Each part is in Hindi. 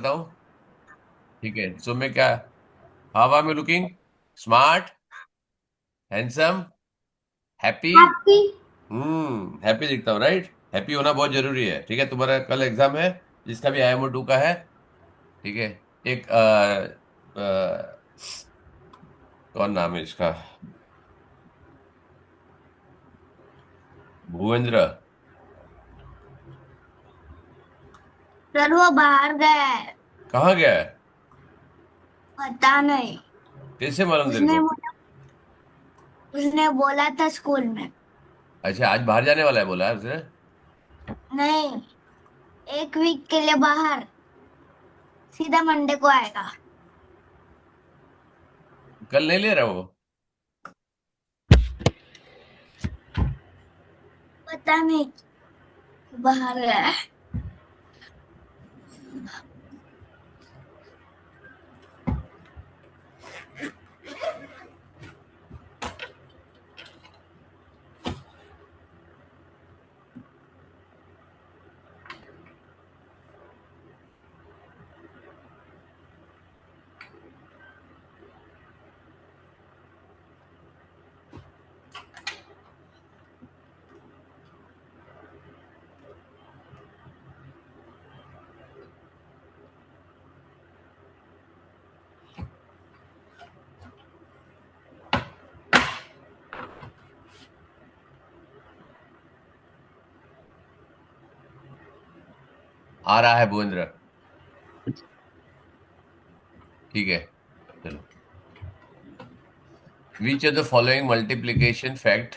हूँ। ठीक है, सो मैं क्या, how are me looking? Smart, handsome, happy. Happy. Happy दिखता हूँ, राइट? हैप्पी होना बहुत जरूरी है। ठीक है, तुम्हारा कल एग्जाम है, जिसका भी IMO2 का है। ठीक है। एक कौन नाम है इसका? भूपेंद्र। सर वो बाहर गया है। कहाँ गया है? पता नहीं। कैसे मालूम तेरे उसने को? उसने बोला था स्कूल में। अच्छा, आज बाहर जाने वाला है बोला है उसने। नहीं, 1 वीक के लिए बाहर। सीधा मंडे को आएगा। कल नहीं ले रहा वो? पता नहीं, बाहर गया है। आ रहा है भूपेंद्र। ठीक है, चलो। Which of the following multiplication fact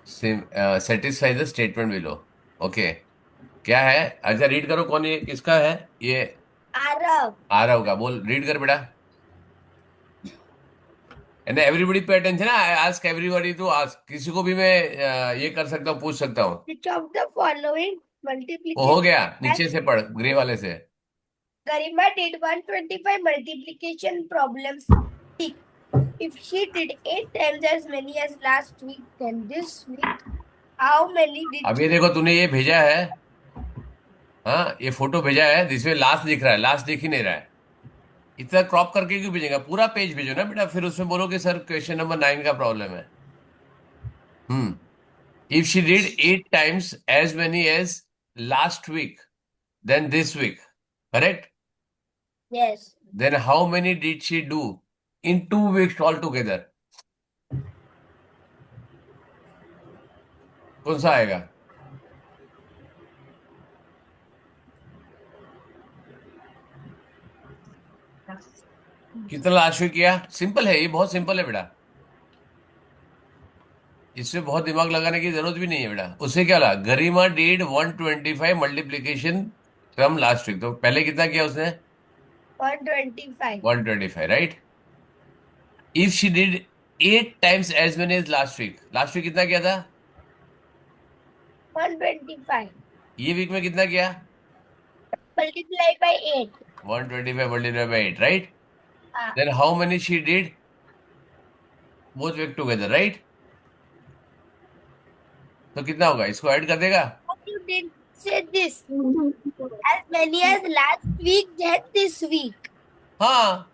satisfy the statement below? Okay, क्या है? अच्छा, रीड करो, कौन ये, किसका है ये? आरव। आरव का। बोल, रीड कर बेटा। And everybody pay attention, ask everybody to ask. किसी को भी मैं ये कर सकता हूँ, पूछ सकता हूँ। Which of the following वो हो multiplication गया, नीचे as से पढ़, ग्रे वाले से। Garima did 125 multiplication problems week. If she did 8 times as many as last week, then this week, how many did अब she ये do? देखो, तूने ये भेजा है। हाँ, ये फोटो भेजा है जिसमें लास्ट दिख रहा है, लास्ट दिख ही नहीं रहा है। इतना क्रॉप करके क्यों भेजेगा? पूरा पेज भेजो ना बेटा, फिर उसमें बोलो कि सर क्वेश्चन नंबर 9 का प्रॉब्लम है। Hmm. If she did 8 times as many as last week, then this week, correct? Yes. Then how many did she do in 2 weeks altogether? कौन सा आएगा? कितना लास्ट वीक किया? सिंपल है, ये बहुत सिंपल है बेटा। इसमें बहुत दिमाग लगाने की जरूरत भी नहीं है बेटा। उससे क्या लगा, Garima did 125 multiplication from last week, तो पहले कितना किया उसने? 125. 125, right? If she did 8 times as many as last week, last week कितना किया था? 125. ये वीक में कितना किया? Multiply by 8. 125 multiply by 8, right? Ah. Then how many she did both week together, right? तो कितना होगा, इसको ऐड कर देगा। How you did say this? As many as last week, then this week. हाँ,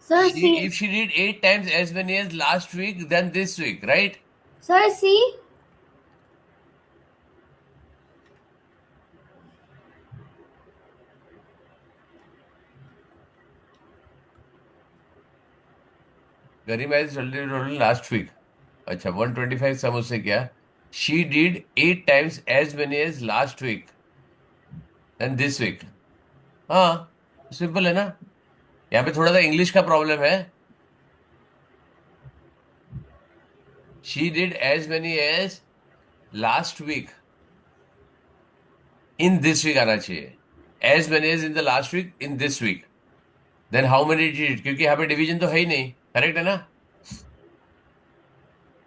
Sir, see. if she did 8 times as many as last week, then this week, right? Sir, see. Garima is last week. अच्छा, 125 सम उससे क्या? She did 8 times as many as last week and this week. हाँ, सिंपल है ना। यहाँ पे थोड़ा सा इंग्लिश का प्रॉब्लम है। She did as many as last week in this week आना चाहिए। As many as in the last week in this week, then how many did, क्योंकि यहाँ पे डिवीजन तो है ही नहीं। करेक्ट है ना?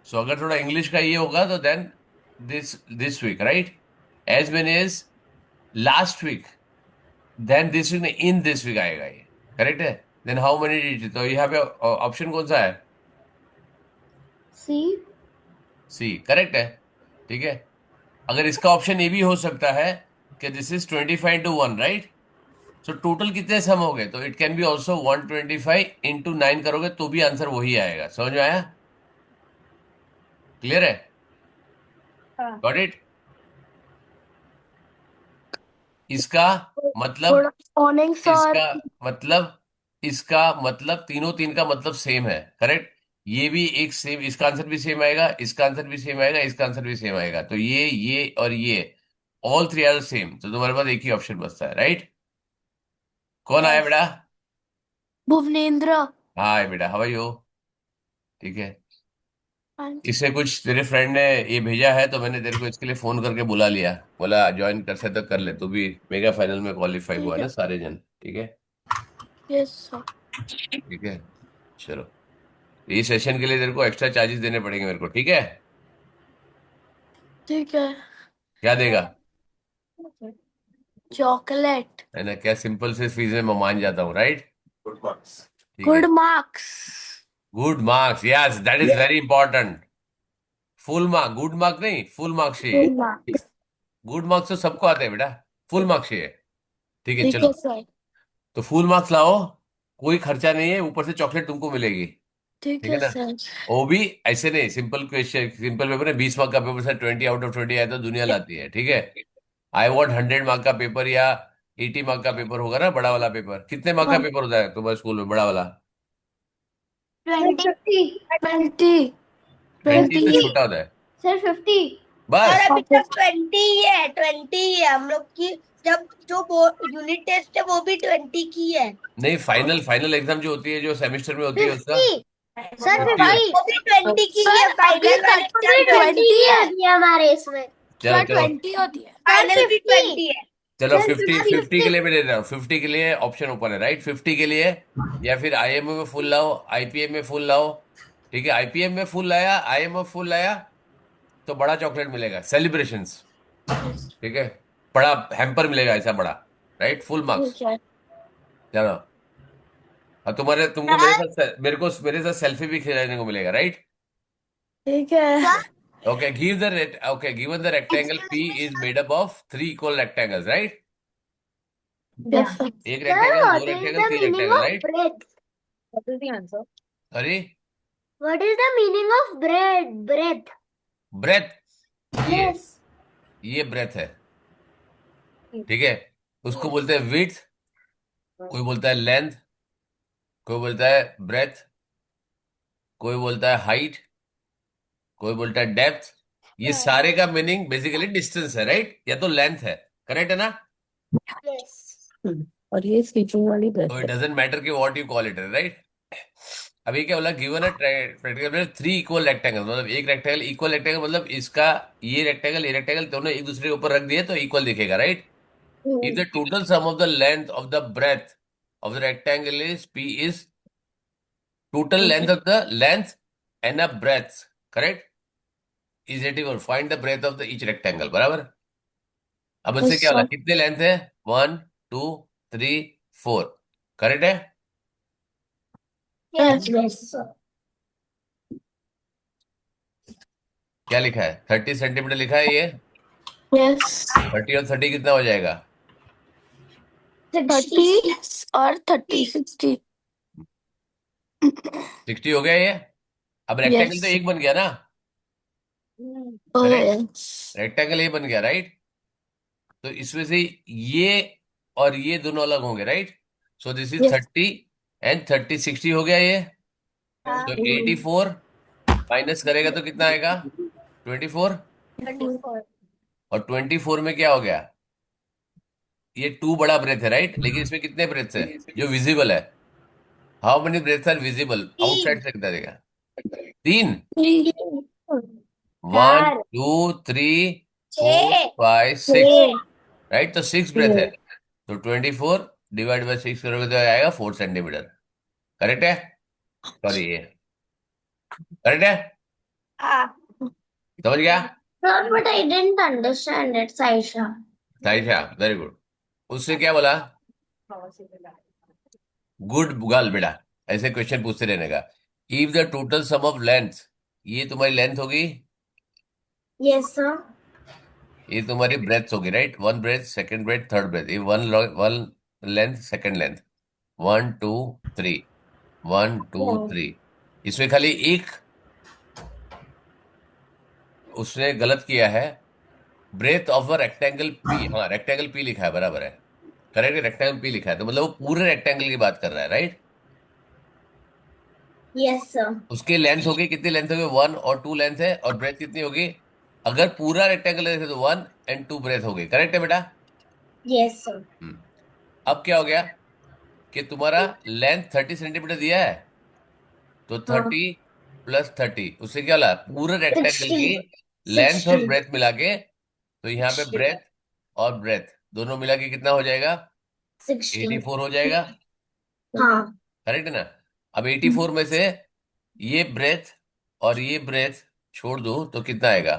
सो अगर थोड़ा इंग्लिश का ये होगा तो then this this week, right? As many as last week, then this week, नहीं, इन दिस वीक आएगा ये। करेक्ट है? देन हाउ मेनी डिड, तो यहाँ पे ऑप्शन कौन सा है? See. सी, करेक्ट है। ठीक है। अगर इसका ऑप्शन ए भी हो सकता है, कि this is 25 into 1, right? So total कितने सम हो गए? तो it can be also 125 into 9 करोगे तो भी आंसर वही आएगा। समझ में आया? क्लियर है? हाँ। Got it? इसका मतलब, गुड मॉर्निंग सर। इसका मतलब, इसका मतलब तीनों तीन का मतलब सेम है, करेक्ट? ये भी एक सेम, इसका आंसर भी सेम आएगा, इसका आंसर भी सेम आएगा, इसका आंसर भी सेम आएगा। तो ये और ये, ऑल थ्री आर सेम। तो तुम्हारे पास एक ही ऑप्शन बचता है, राइट? कौन आया Yes. बेटा? भुवनेंद्र। हाँ बेटा, हाउ आर यू? ठीक है। इससे कुछ तेरे फ्रेंड ने ये भेजा है तो मैंने तेरे को इसके लिए फोन करके बुला लिया, बोला ज्वाइन कर सकते तो कर ले, तू भी मेगा फाइनल में क्वालिफाई हुआ ठीक है ना है। सारे जन। ठीक है। Yes sir. ठीक है, चलो। इस सेशन के लिए तेरे को एक्स्ट्रा चार्जेस देने पड़ेंगे मेरे को, ठीक है? ठीक है। क्या देगा? चॉकलेट। है ना, क्या सिंपल से फीस में मैं मान जाता हूँ, राइट? ठीक गुड है। Marks. Good marks, yes that is very important. Full mark, good mark नहीं, फुल मार्क्स चाहिए। Good marks. गुड मार्क्स तो सबको आते हैं बेटा, फुल मार्क्स चाहिए। ठीक है, ठीक चलो। है सर। तो फुल मार्क्स लाओ, कोई खर्चा नहीं है, ऊपर से चॉकलेट तुमको मिलेगी। ठीक ठीक है है ना? सर। वो भी ऐसे नहीं, सिंपल क्वेश्चन, सिंपल पेपर है, 20 मार्क का पेपर से 20 out of 20 आए तो दुनिया लाती है, ठीक है? आई वॉन्ट 100 मार्क का पेपर या 80 मार्क का पेपर होगा ना, बड़ा वाला पेपर। कितने मार्क का वन पेपर होता है तुम्हारे स्कूल में बड़ा वाला? 20 20 20 तो 20 छोटा होता है सर 50। और बस। अभी तक 20 ही है, 20 ही है हम लोग की। जब जो यूनिट टेस्ट है वो भी 20 की है। नहीं, फाइनल फाइनल एग्जाम जो होती है, जो सेमेस्टर में होती है उसका 50 सर 50 है। 50। वो भी 20 की ही है, सर अभी फाइनल वाला तक तो भी एग्जाम 20 20 है। है हमारे इसमें। चलो सर चलो 20 होती है। सर फाइनल भी 50। 20 है। चलो, सर 50 50 50 के 50। लिए मैं दे रहा हूँ, 50 के लिए ऑप्शन ओपन है, राइट? 50 के लिए, या फिर आईएमओ में फुल लाओ, आईपीएम में फुल लाओ। ठीक है, आईपीएम में फुल लाया, आईएमओ फुल लाया, तो बड़ा चॉकलेट मिलेगा, सेलिब्रेशंस। ठीक है, बड़ा हैम्पर मिलेगा ऐसा बड़ा, राइट? Full marks. ठीक है। चलो। और तुम्हारे, तुमको मेरे साथ सेल्फी भी खिलाने को मिलेगा, राइट? ठीक है। Okay, given the rectangle P is made up of 3 equal rectangles, right? Yes sir. एक Sir, रेक्टेंगल, दो what is रेक्टेंगल, the तीन meaning rectangle, of right? bread? What is the answer? Sorry, What is the meaning of bread? Bread. Breadth. ये Yes. ये ब्रेथ है, ठीक है? उसको बोलते हैं विड्थ, कोई बोलता है लेंथ, कोई बोलता है ब्रेथ, कोई बोलता है हाइट, कोई बोलता है डेप्थ। ये सारे का मीनिंग बेसिकली डिस्टेंस है, राइट? या तो लेंथ है, करेक्ट है ना? Yes. और ये स्लीपिंग वाली ब्रेड तो इट है। डजेंट मैटर कि what you call it, right? अभी क्या बोला, गिवन है प्रैक्टिकल में 3 equal rectangles, मतलब एक रेक्टेंगल, इक्वल रेक्टेंगल मतलब इसका, ये रेक्टेंगल दोनों एक दूसरे के ऊपर रख दिए तो इक्वल दिखेगा, right? If the total sum of the length of the breadth of the rectangle is P is total length of the length and a breadth, correct? Is it equal? Find the breadth of the each rectangle, बराबर? अब इससे यस क्या होला, सर। कितने लेंथ है? 1 2 3 4, करेक्ट है? Yes yes sir. क्या लिखा है? 30 सेंटीमीटर लिखा है ये। यस। 30 और 30 कितना हो जाएगा? 30 और 30 60। 60 हो गया ये। अब रेक्टेंगल यस। तो एक बन गया ना, ओह करेक्ट? यस। रेक्टेंगल ये बन गया, राइट? तो इसमें से ये और ये दोनों अलग होंगे, right? So this is yes. 30 and 30 60 हो गया ये। हाँ। तो 84 माइनस करेगा तो कितना आएगा? 24। 24। और 24 में क्या हो गया? ये 2 बड़ा ब्रेथ है, राइट? लेकिन इसमें कितने ब्रेथ्स है जो विजिबल है? How many breadths are visible 3। Outside से, कितना देगा? 3। 1 चार 2 3 4 6। 5 6, 6। राइट? तो 6 ब्रेथ है। तो 24 डिवाइड बाई 6 करोगे तो आएगा 4 सेंटीमीटर, करेक्ट है? सॉरी, ये करेक्ट है? हाँ। समझ गया? Sir, but I didn't understand it, Saisha. Saisha, very good. उससे क्या बोला? गुड गर्ल बेटा, ऐसे क्वेश्चन पूछते रहने का। If the total sum of length, ये तुम्हारी लेंथ होगी, Yes, sir. ये तुम्हारी ब्रेथ होगी, right? One breadth, second breadth, third breadth, ये वन लेंथ, सेकंड लेंथ, 1 2 3, 1 2 3। इसमें खाली एक उसने गलत किया है, breadth of a rectangle P. हाँ, रेक्टेंगल पी लिखा है, बराबर है, करेक्ट। रेक्टेंगल पी लिखा है तो मतलब वो पूरे रेक्टेंगल की बात कर रहा है, राइट? Yes, sir. उसकी लेंथ होगी, कितनी लेंथ होगी? 1 और 2 लेंथ है, और ब्रेथ कितनी होगी? अगर पूरा रेक्टेंगल देखे तो 1 and 2 ब्रेथ होगी, करेक्ट है बेटा? Yes, sir. हम्म। अब क्या हो गया कि तुम्हारा लेंथ 30 सेंटीमीटर दिया है, तो 30 + 30 उससे क्या ला? पूरे रेक्टेंगल की 60. लेंथ और 60. ब्रेथ मिला के, तो यहाँ पे 60. ब्रेथ और ब्रेथ दोनों मिला के कितना हो जाएगा? 60. 84 हो जाएगा, हाँ. करेक्ट है ना? अब 84 में से ये ब्रेथ और ये ब्रेथ छोड़ दो तो कितना आएगा?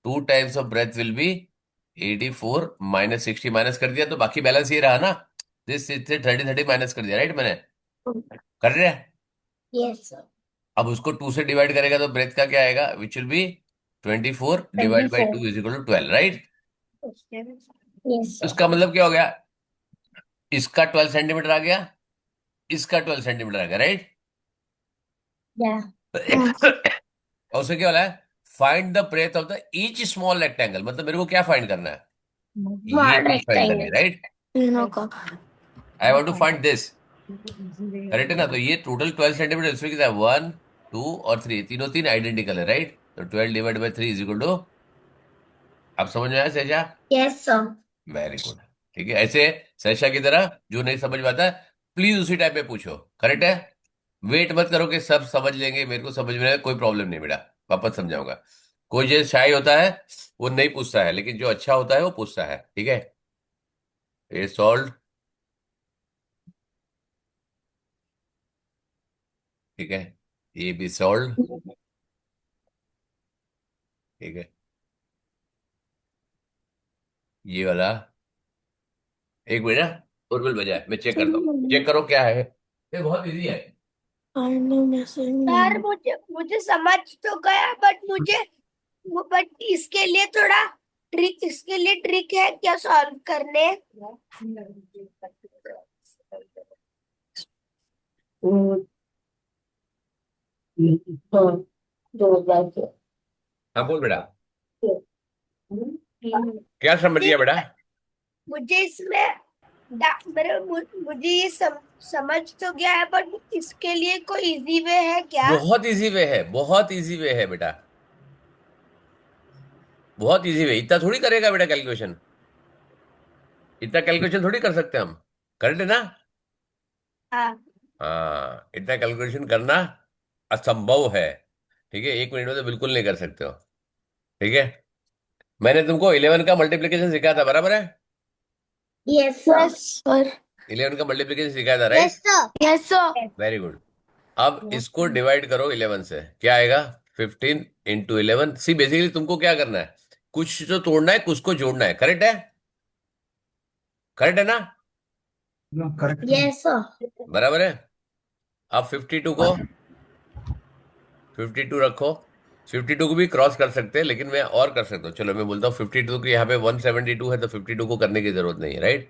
2 times of breadth will be 84, -60 minus कर दिया तो बाकी बैलेंस ये रहा ना, दिस से 30 30 माइनस कर दिया, राइट? मैंने कर रहे हैं। Yes, sir. अब उसको 2 से डिवाइड करेगा तो ब्रेथ का क्या आएगा? Which will be 24 divide by 24. 2 is equal to 12, right? Yes, sir. उसका मतलब क्या हो गया? इसका 12 सेंटीमीटर आ गया, इसका 12 सेंटीमीटर आ गया, राइट? Yeah. और उससे क्या हो रहा है? Find the breadth of the each small rectangle, मतलब मेरे को क्या फाइंड करना है? ये One चीज फाइंड करनी है, rectangle. Right? I want to find this, correct है ना? तो ये टोटल 12 सेंटीमीटर, इसमें कितना है? 1 2 और 3, तीनों तीन आइडेंटिकल है, राइट? तो 12 divide by 3 is equal to, अब समझ में आया Sahaja? Yes, sir. Very good. ठीक है, ऐसे सहसा की तरह जो नहीं समझ पाता प्लीज उसी टाइप में पूछो, करेक्ट है? वेट मत करो कि सब समझ लेंगे, मेरे को समझ में आए, कोई प्रॉब्लम नहीं बेटा, वापस समझाऊंगा। कोई जो शाय होता है वो नहीं पूछता है, लेकिन जो अच्छा होता है वो पूछता है, ठीक है? ये सॉल्व, ठीक है, ये भी सॉल्व, ठीक है, ये वाला, एक मिनट ना, उर्मिल बजा है, मैं चेक करता हूँ, चेक करो क्या है, ये बहुत इजी है। सर मुझे मुझे समझ तो गया, बट इसके लिए थोड़ा ट्रिक है क्या सॉल्व करने? हाँ बोल बेटा, क्या समझ गया बेटा? मुझे इसमें मुझे ये समझ तो गया है, बट इसके लिए कोई इजी वे है क्या? बहुत इजी वे है, बहुत इजी वे है बेटा, बहुत इजी वे। इतना थोड़ी करेगा बेटा कैलकुलेशन, इतना कैलकुलेशन थोड़ी कर सकते हम, करेक्ट है ना? हाँ। हाँ, इतना कैलकुलेशन करना असंभव है, ठीक है? 1 मिनट में तो बिल्कुल नहीं कर सकते हो, ठीक है? मैंने तुमको 11 का मल्टीप्लीकेशन सिखाया था, बराबर है? Yes, sir. Yes sir. 11 का मल्टीप्लीकेशन सिखाया था, right? Yes, sir. Yes sir. Very good. अब इसको डिवाइड करो 11 से, क्या आएगा? 15 × 11। सी बेसिकली तुमको क्या करना है, कुछ तो तोड़ना है, कुछ को जोड़ना है, करेक्ट है? करेक्ट है ना? Yes, sir. बराबर है। अब 52 रखो, 52 को भी क्रॉस कर सकते हैं, लेकिन मैं और कर सकता हूँ, चलो मैं बोलता हूँ 52 की, यहाँ पे 172 है तो 52 को करने की जरूरत नहीं है, राइट?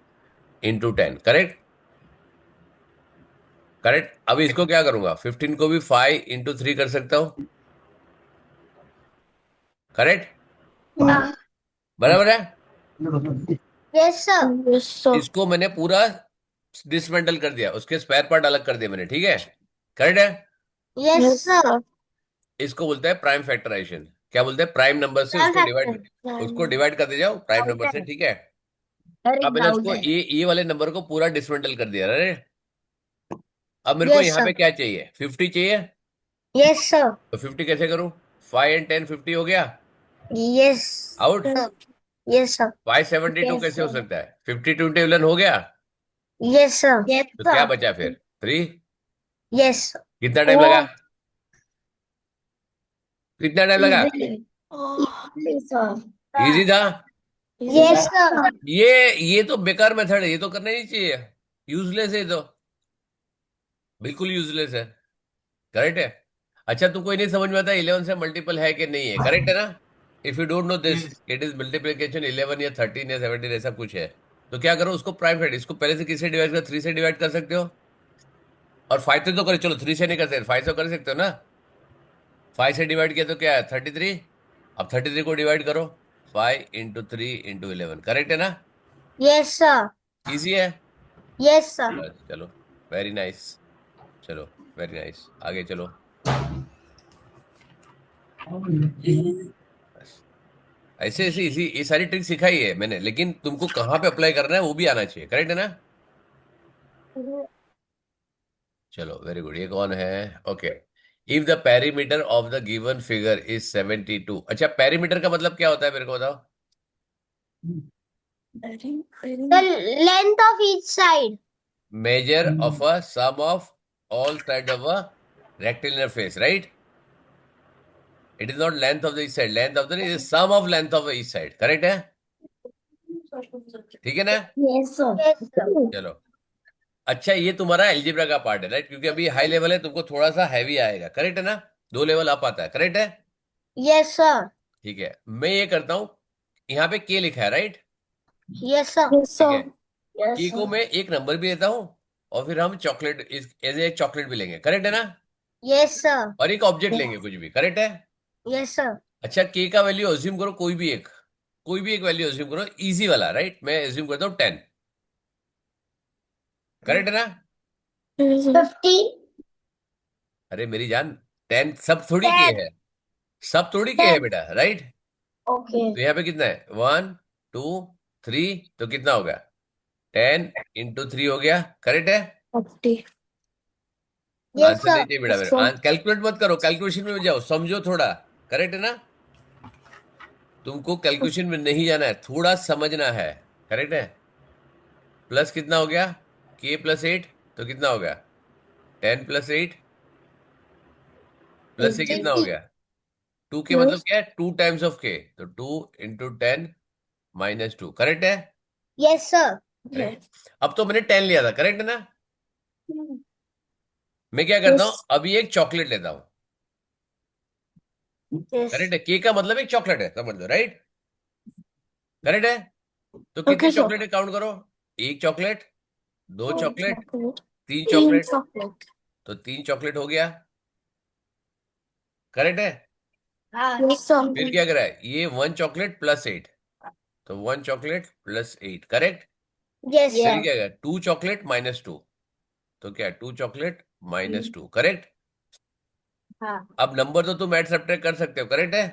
× 10, करेक्ट? करेक्ट। अब इसको क्या करूंगा, 15 को भी 5 × 3 कर सकता हूँ, करेक्ट? बराबर है। Yes, sir. Yes sir. इसको मैंने पूरा डिसमेंटल कर दिया, उसके स्पेयर पार्ट अलग कर दिए मैंने, ठीक है? करेक्ट है। Yes, yes sir. सर। इसको बोलते हैं प्राइम फैक्टराइजेशन। क्या बोलते हैं? प्राइम नंबर से Prime factor. उसको डिवाइड करते जाओ प्राइम नंबर से, ठीक है? Very अब मैंने doubt उसको है. ये वाले नंबर को पूरा डिसमेंटल कर दिया, अरे अब मेरे को Yes, यहाँ sir. पे क्या चाहिए? 50 चाहिए। Yes, sir. तो 50 कैसे करूं? 5 and 10 50 हो गया, Yes, out. sir. Yes, sir. 572 Yes, कैसे हो sir. सकता है? 50 × 11 हो गया, Yes, sir. Yes, तो क्या sir. बचा फिर? 3। Yes, sir. कितना टाइम लगा? कितना टाइम लगा? Easily. Easily, sir. इजी था। Yes, sir. ये तो बेकार मेथड है, ये तो करना ही नहीं चाहिए, यूजलेस है ये तो, बिल्कुल यूजलेस है, करेक्ट है? अच्छा तुमको ये नहीं समझ में आता 11 से मल्टीपल है कि नहीं है, करेक्ट है ना? If you don't know this, it is multiplication 11 या 13 या 17 ऐसा कुछ है, तो क्या करो, उसको प्राइम फैक्टर, इसको पहले से किससे डिवाइड कर, 3 से डिवाइड कर सकते हो, और 5 से तो करो, चलो 3 से नहीं कर सकते, 5 से कर सकते हो ना। 5 से डिवाइड किया तो क्या है, 33। अब 33 को डिवाइड करो, 5 × 3 × 11, करेक्ट है ना? Yes, sir. इजी है। Yes, sir. बस चलो, वेरी नाइस, चलो वेरी नाइस, आगे चलो। बस ऐसे ऐसे इसी ये सारी ट्रिक सिखाई है मैंने, लेकिन तुमको कहाँ पे अप्लाई करना है वो भी आना चाहिए, करेक्ट है ना? चलो वेरी गुड, ये कौन है? Okay, if the perimeter of the given figure is 72। अच्छा, पेरीमीटर का मतलब क्या होता है, मेरे को बताओ। The length of each side. Measure of a sum of all side of a rectangular face, right? It is not length of the each side, length of the is sum of length of each side, correct है? ठीक है ना? Yes, sir. Yes, sir. चलो, अच्छा ये तुम्हारा एल्जेब्रा का पार्ट है, राइट? क्योंकि अभी हाई लेवल है, तुमको थोड़ा सा हैवी आएगा, करेक्ट है ना? 2 लेवल अप आता है, करेक्ट है? Yes, sir. ठीक है, मैं ये करता हूं, यहाँ पे के लिखा है, राइट? Yes, sir. ठीक है, Yes, के को sir. मैं एक नंबर भी देता हूँ, और फिर हम चॉकलेट एज ए चॉकलेट भी लेंगे, करेक्ट है ना? Yes, sir. और एक ऑब्जेक्ट लेंगे कुछ भी, करेक्ट है? Yes, sir. अच्छा, के का वैल्यू अज्यूम करो, कोई भी एक वैल्यू अज्यूम करो, इजी वाला, राइट? मैं अज्यूम करता हूँ 10, करेक्ट है ना? 50. अरे मेरी जान, 10 सब थोड़ी के 10. है, सब थोड़ी के है 10. बेटा, राइट? Okay. तो यहाँ पे कितना है, 1 2 3, तो कितना हो गया, 10 × 3 हो गया, करेक्ट है? 40. Yes, आंसर नहीं sir. चाहिए बेटा मेरे, sir. कैलकुलेट मत करो, कैलकुलेशन में जाओ, समझो थोड़ा, करेक्ट है ना? तुमको कैलकुलेशन में नहीं जाना है, थोड़ा समझना है, करेक्ट है? प्लस कितना हो गया, k + 8, तो कितना हो गया, 10 + 8, प्लस से कितना हो 80. गया, 2k, मतलब क्या है, 2 टाइम्स ऑफ k, तो 2 × 10 - 2, करेक्ट है? Yes, sir. करेक्ट। अब तो मैंने 10 लिया था, करेक्ट है ना? मैं क्या करता हूँ, अभी एक चॉकलेट लेता हूँ, Yes. करेक्ट है? के का मतलब एक चॉकलेट है, समझ लो, राइट? करेक्ट है? तो कितनी चॉकलेट काउंट करो, एक चॉकलेट, 2 चॉकलेट, 3 चॉकलेट, तो 3 चॉकलेट हो गया, करेक्ट है? Yes, sir. फिर क्या करा है, ये 1 चॉकलेट + 8, तो 1 चॉकलेट + 8, करेक्ट? Yes, फिर sir. क्या है, 2 चॉकलेट -2, तो क्या, 2 चॉकलेट -2, करेक्ट? हाँ. अब नंबर तो तुम ऐड सब्ट्रैक्ट कर सकते हो, करेक्ट है?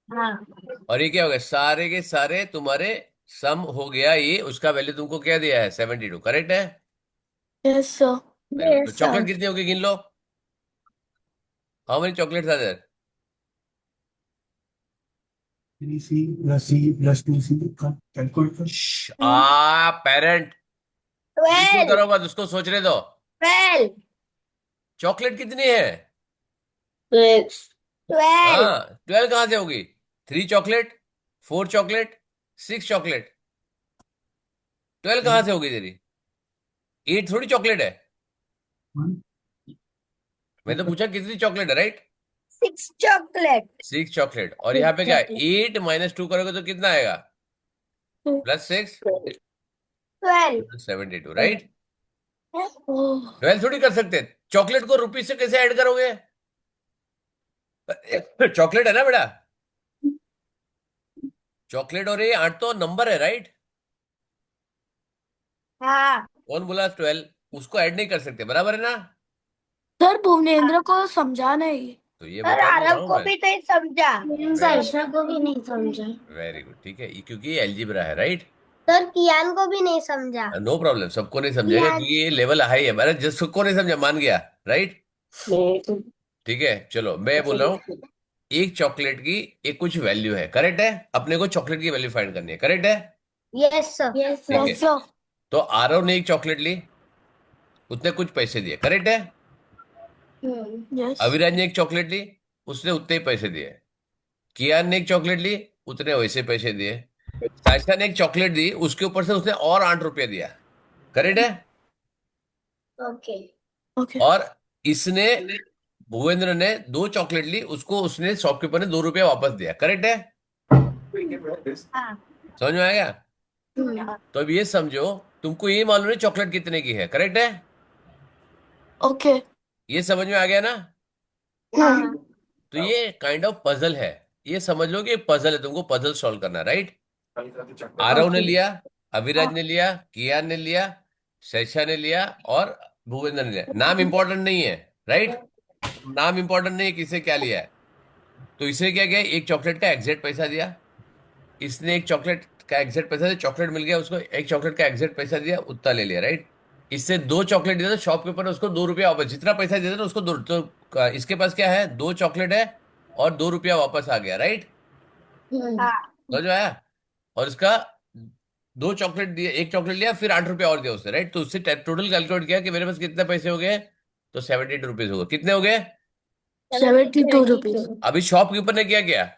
हाँ. और ये क्या हो गया, सारे के सारे तुम्हारे सम हो गया, ये उसका वैल्यू तुमको क्या दिया है, 72, करेक्ट है? Yes, sir. Very good. तो Yes, चॉकलेट sir. कितनी होगी, गिन लो, how many chocolates are there? 3C plus C plus 2C का कैलकुलेट कर। पेरेंट, बिल्कुल 12. करो मत, उसको सोचने दो। 12. चॉकलेट कितनी है? 12. हाँ, 12 कहां से होगी, 3 चॉकलेट, 4 चॉकलेट, 6 चॉकलेट, 12 कहां से होगी तेरी? 8 थोड़ी चॉकलेट है, मैं तो पूछा कितनी चॉकलेट है, राइट? 6 chocolate. 6 चॉकलेट, और यहाँ पे क्या है, 8 - 2 करोगे तो कितना आएगा, +6 12. +72, राइट? Oh. 12 थोड़ी कर सकते, चॉकलेट को रुपीज से कैसे ऐड करोगे? चॉकलेट है ना बेटा, चॉकलेट, और ये 8 तो नंबर है, राइट? हाँ. कौन बोला 12, उसको ऐड नहीं कर सकते, बराबर है ना? सर भुवनेंद्र को समझा नहीं. तो ये सर बता तो रहा आरव हूं को मैं, भी नहीं समझा. साइशा को भी नहीं समझा. वेरी गुड, ठीक है, क्योंकि ये एल्जीब्रा है, राइट? सर कियान को भी नहीं समझा. नो प्रॉब्लम, सबको नहीं समझेगा, कियान. क्योंकि ये लेवल हाई है, मैंने जिसको नहीं समझा मान गया, राइट? ठीक है, चलो मैं बोल रहा हूँ, एक चॉकलेट की एक कुछ वैल्यू है, करेक्ट है? अपने को चॉकलेट की वैल्यू फाइंड करनी है, करेक्ट है? Yes, sir. Yes, ठीक है, Yes, sir. तो आरव ने एक चॉकलेट ली, उसने कुछ पैसे दिए, करेक्ट है? Yes. अविराज ने एक चॉकलेट ली, उसने उतने ही पैसे दिए। कियान ने एक चॉकलेट ली, उतने वैसे पैसे दिए। साइशा ने एक चॉकलेट दी, उसके ऊपर से उसने और 8 रुपया दिया, करेक्ट है? Okay. Okay. और इसने, भूपेंद्र ने 2 चॉकलेट ली, उसको उसने शॉपकीपर ने 2 रुपया वापस दिया, करेक्ट है? हाँ समझ में आएगा? Hmm. तो अब ये समझो, तुमको ये मालूम है चॉकलेट कितने की है, करेक्ट है? Okay. ये समझ में आ गया ना? Hmm. तो ये काइंड ऑफ पजल है। ये समझ लो कि पजल है, तुमको पजल सॉल्व करना है, राइट? आरव ने Okay. लिया, अविराज ने लिया, कियान ने लिया, शैशा ने लिया और भूपेंद्र ने लिया। नाम इंपॉर्टेंट नहीं है, राइट? नाम इंपॉर्टेंट नहीं है किसे क्या लिया है। तो इसने क्या किया, एक चॉकलेट का एग्जैक्ट पैसा दिया। इसने एक चॉकलेट का एग्जैक्ट पैसा दिया, चॉकलेट मिल गया उसको, एक चॉकलेट का एग्जैक्ट पैसा दिया, उतना ले लिया, राइट? इससे दो चॉकलेट दिया था शॉपकीपर ने, उसको 2 रुपया वापस, जितना पैसा दिया था ना उसको दो, तो इसके पास क्या है, 2 चॉकलेट है और 2 रुपया वापस आ गया, राइट? Hmm. हाँ समझ में आया? और इसका 2 चॉकलेट दिया, एक चॉकलेट लिया, फिर 8 रुपया और दिया उसने, राइट? तो उससे टोटल कैलकुलेट किया कि मेरे पास कितने पैसे हो गए, तो 72 रुपीज हो गए। कितने हो गए? 72 rupees. अभी शॉपकीपर ने क्या किया,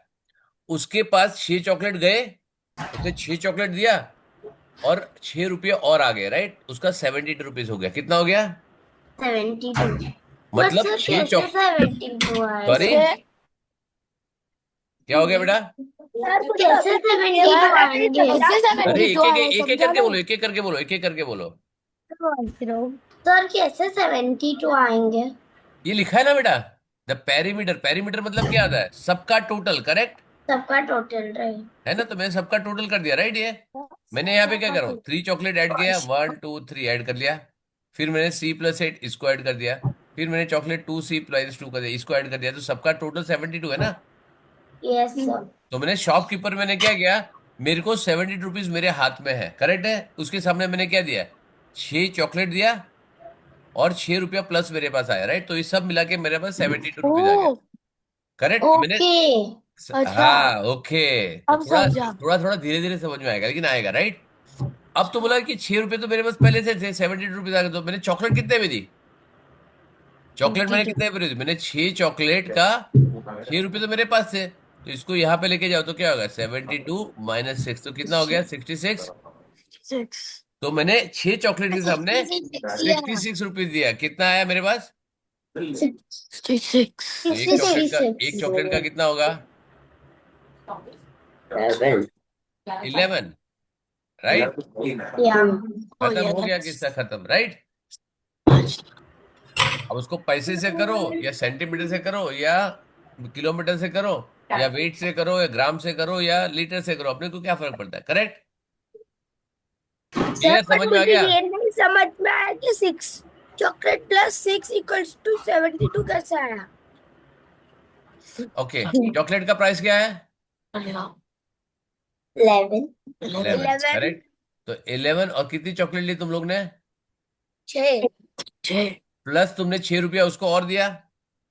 उसके पास 6 चॉकलेट गए, उसने 6 चॉकलेट दिया और 6 रुपये और आ गए, राइट? उसका 72 रुपीज हो गया। कितना हो गया? 72. मतलब Sir, 6 कैसे 72 सॉरी, आएगा? क्या हो गया बेटा? सर कुछ कैसे ये 72 वाला नहीं आएंगे? समझा। अरे एक एक करके बोलो, एक एक करके बोलो, एक एक करके बोलो। सर कैसे 72 आएंगे? ये लिखा है ना बेटा, द पेरीमीटर। पेरीमीटर मतलब क्या आता है, सबका टोटल, करेक्ट सबका टोटल रहे. है ना? तो मैंने सबका टोटल कर दिया, राइट? ये मैंने यहाँ पे क्या करा, 3 चॉकलेट ऐड किया, 1 2 3 ऐड कर लिया। फिर मैंने C+8 इसको ऐड कर दिया। फिर मैंने चॉकलेट 2C+2 कर दिया, इसको ऐड कर दिया। तो सबका टोटल 72 है ना? Yes sir. तो मैंने शॉपकीपर, मैंने क्या किया, मेरे को 72 रुपीज मेरे हाथ में है, करेक्ट है? उसके सामने मैंने क्या दिया, 6 चॉकलेट दिया और 6 रुपया प्लस मेरे पास आया, राइट? तो ये सब मिला के मेरे पास 72 रुपीज आ गया, करेक्ट? मैंने ओके. हाँ, ओके। तो अब थोड़ा समझा. थोड़ा थोड़ा धीरे धीरे समझ में आएगा, लेकिन आएगा, राइट? अब तो बोला कि 6 रुपये तो मेरे पास पहले से थे, 72 रुपीज आ गए। तो मैंने चॉकलेट कितने में दी, चॉकलेट मैंने 72. कितने में दी? मैंने 6 चॉकलेट का 6 रुपये तो मेरे पास थे। तो इसको यहाँ पे लेके जाओ तो क्या होगा, 72 - 6, तो कितना हो गया, 66। 6. तो मैंने 6 चॉकलेट के सामने 66 रुपीज दिया। कितना आया मेरे पास? 66. तो एक चॉकलेट का कितना होगा, 11, राइट? या. खत्म हो गया, किस्सा खत्म, राइट? अब उसको पैसे से करो या सेंटीमीटर से करो या किलोमीटर से करो या वेट से करो या ग्राम से करो या लीटर से करो, अपने को क्या फर्क पड़ता है, करेक्ट? सर क्लियर, पर समझ में आ मुझे गया? ये नहीं समझ में आया कि 6 चॉकलेट + 6 = 72 कैसे आया। ओके, चॉकलेट का प्राइस क्या है? 11. 11, 11 करेक्ट? तो 11 और कितनी चॉकलेट ली तुम लोग ने, 6। प्लस तुमने 6 रुपया उसको और दिया,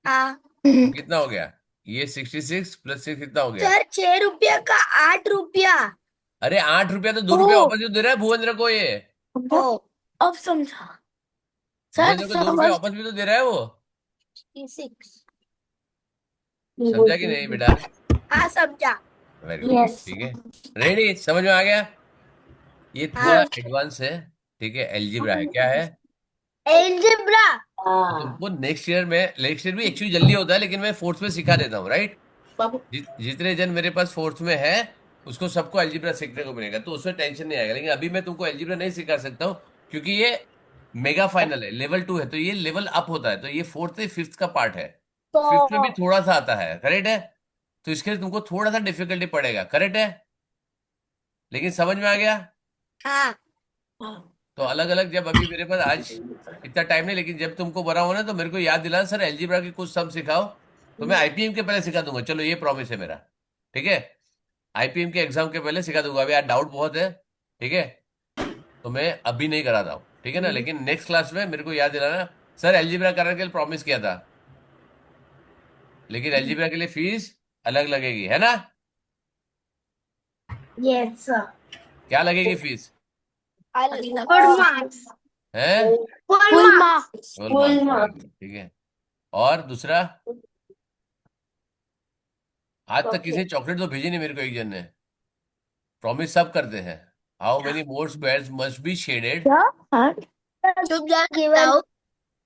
हाँ तो कितना हो गया, ये 66 + 6 कितना हो गया? सर 6 रुपया का 8 रुपया। अरे 8 रुपया तो 2 रुपया वापस भी तो दे रहा है भूपेंद्र को ये। ओ अब समझा. भूपेंद्र को 2 रुपया वापस भी तो दे रहा है वो। 6। समझा कि नहीं बेटा? हाँ समझा। Very good, yes. ठीक है, रेडी, समझ में आ गया? ये थोड़ा हाँ एडवांस है, ठीक है, एलजीब्रा है, क्या है? एल्जेब्रा। तो तुमको नेक्स्ट ईयर भी एक्चुअली जल्दी होता है, लेकिन मैं फोर्थ में सिखा देता हूँ, राइट? जितने जन मेरे पास फोर्थ में है, उसको सबको एलजीब्रा सीखने को मिलेगा, तो उसमें टेंशन नहीं आएगा। लेकिन अभी मैं तुमको एलजीब्रा नहीं सिखा सकता हूँ, क्योंकि ये मेगा फाइनल है, लेवल 2 है, तो ये लेवल अप होता है। तो ये फोर्थ से फिफ्थ का पार्ट है, फिफ्थ में भी थोड़ा सा आता है, करेक्ट है? तो इसके लिए तुमको थोड़ा सा डिफिकल्टी पड़ेगा, करेक्ट है? लेकिन समझ में आ गया? हाँ तो अलग अलग, जब अभी मेरे पास आज इतना टाइम नहीं, लेकिन जब तुमको बना हो ना तो मेरे को याद दिलाना, सर एलजीब्रा के कुछ सम सिखाओ, तो मैं आईपीएम के पहले सिखा दूंगा, चलो ये प्रॉमिस है मेरा, ठीक है? आईपीएम के एग्जाम के पहले सिखा दूंगा। अभी यार डाउट बहुत है, ठीक है? तो मैं अभी नहीं कराता हूँ, ठीक है ना? लेकिन नेक्स्ट क्लास में मेरे को याद दिलाना, सर एलजीब्रा कराने के लिए प्रॉमिस किया था, लेकिन एलजीब्रा के लिए फीस अलग लगेगी, है ना? Yes sir. क्या लगेगी फीस, फुल मार्क्स. है? Full marks. Full marks, ठीक है। और दूसरा, आज तक किसी चॉकलेट तो भेजी नहीं मेरे को एक जन ने, प्रॉमिस सब करते हैं। How many more squares must be shaded, चुप जा सकता हूँ।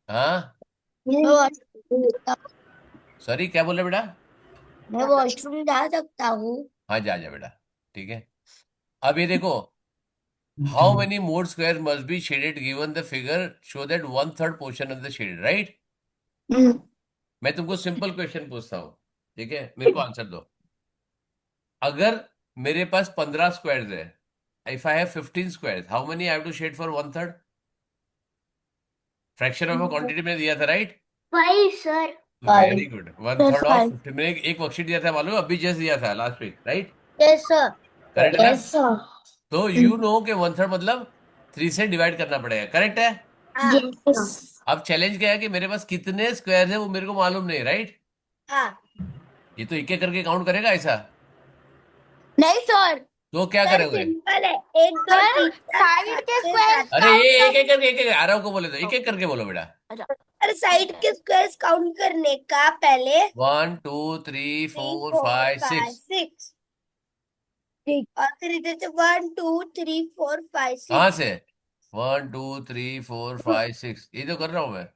हाँ? सॉरी, क्या बोल रहे बेटा? मैं वॉशरूम जा सकता हूँ। हाँ, जा जा बेटा, ठीक है, अब ये देखो, how many more square must be shaded given the figure show that one third portion of the shaded, right. मैं तुमको सिंपल क्वेश्चन पूछता हूँ, ठीक है, मेरे को आंसर दो। अगर मेरे पास 15 स्क्वायर्स है, if I have 15 squares, how many I have to shade for one third? Fraction of a quantity में दिया था, right. Five, sir. Very good, one That's third of fine. 15 में एक वर्कशीट दिया था मालूम है, अभी जस्ट दिया था last week, right. Yes, sir. Correct है ना? sir. तो यू नो के वन थर्ड मतलब 3 से डिवाइड करना पड़ेगा, करेक्ट है। हाँ Yes, sir. अब चैलेंज क्या है कि मेरे पास कितने स्क्वायर है वो मेरे को मालूम नहीं, राइट। हाँ। ये तो एक एक करके काउंट करेगा ऐसा, नहीं सर, तो क्या सर करोगे? सिंपल है, 1 2 सर 3 साइड के स्क्वायर अरे ये एक एक करके, एक एक आरव को बोले, तो एक एक करके बोलो बेटा। अरे साइड के स्क्वायर्स काउंट करने का पहले 1 2 3 4 5 6। 6 और फिर इधर से 1 2 3 4 5 कहाँ 6। से? 1 2 3 4 5 6, ये तो कर रहा हूं मैं।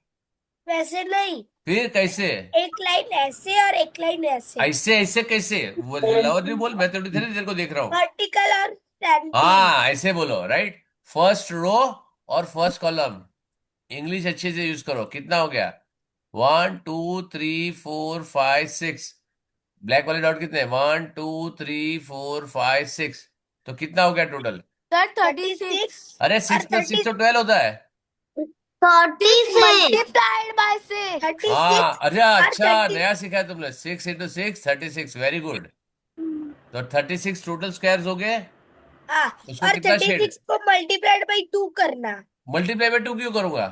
वैसे नहीं, फिर कैसे? एक लाइन ऐसे और एक लाइन ऐसे, ऐसे ऐसे कैसे? वो लवर नहीं बोल, मैं तो थोड़ी देर को देख रहा हूँ। वर्टिकल और स्टैंडिंग। हाँ ऐसे बोलो, राइट। फर्स्ट रो और फर्स्ट कॉलम, इंग्लिश अच्छे से यूज करो। कितना हो गया? 1 2 3 4 5 6। ब्लैक वाले डॉट कितने? 1 2 3 4 5 6। तो कितना हो गया टोटल? सर 36 अरे 6 और + 6 तो 12 होता है। 36 multiplied by 6. 36 हाँ अच्छा और अच्छा, 30। नया सीखा है तुमने। 6 × 6 36, वेरी गुड। तो 36 टोटल स्क्वायर्स हो गए। हाँ, उसको और कितना शेड? 36 को मल्टीप्लाइड बाई 2 करना, मल्टीप्लाई बाय 2 क्यों करूंगा?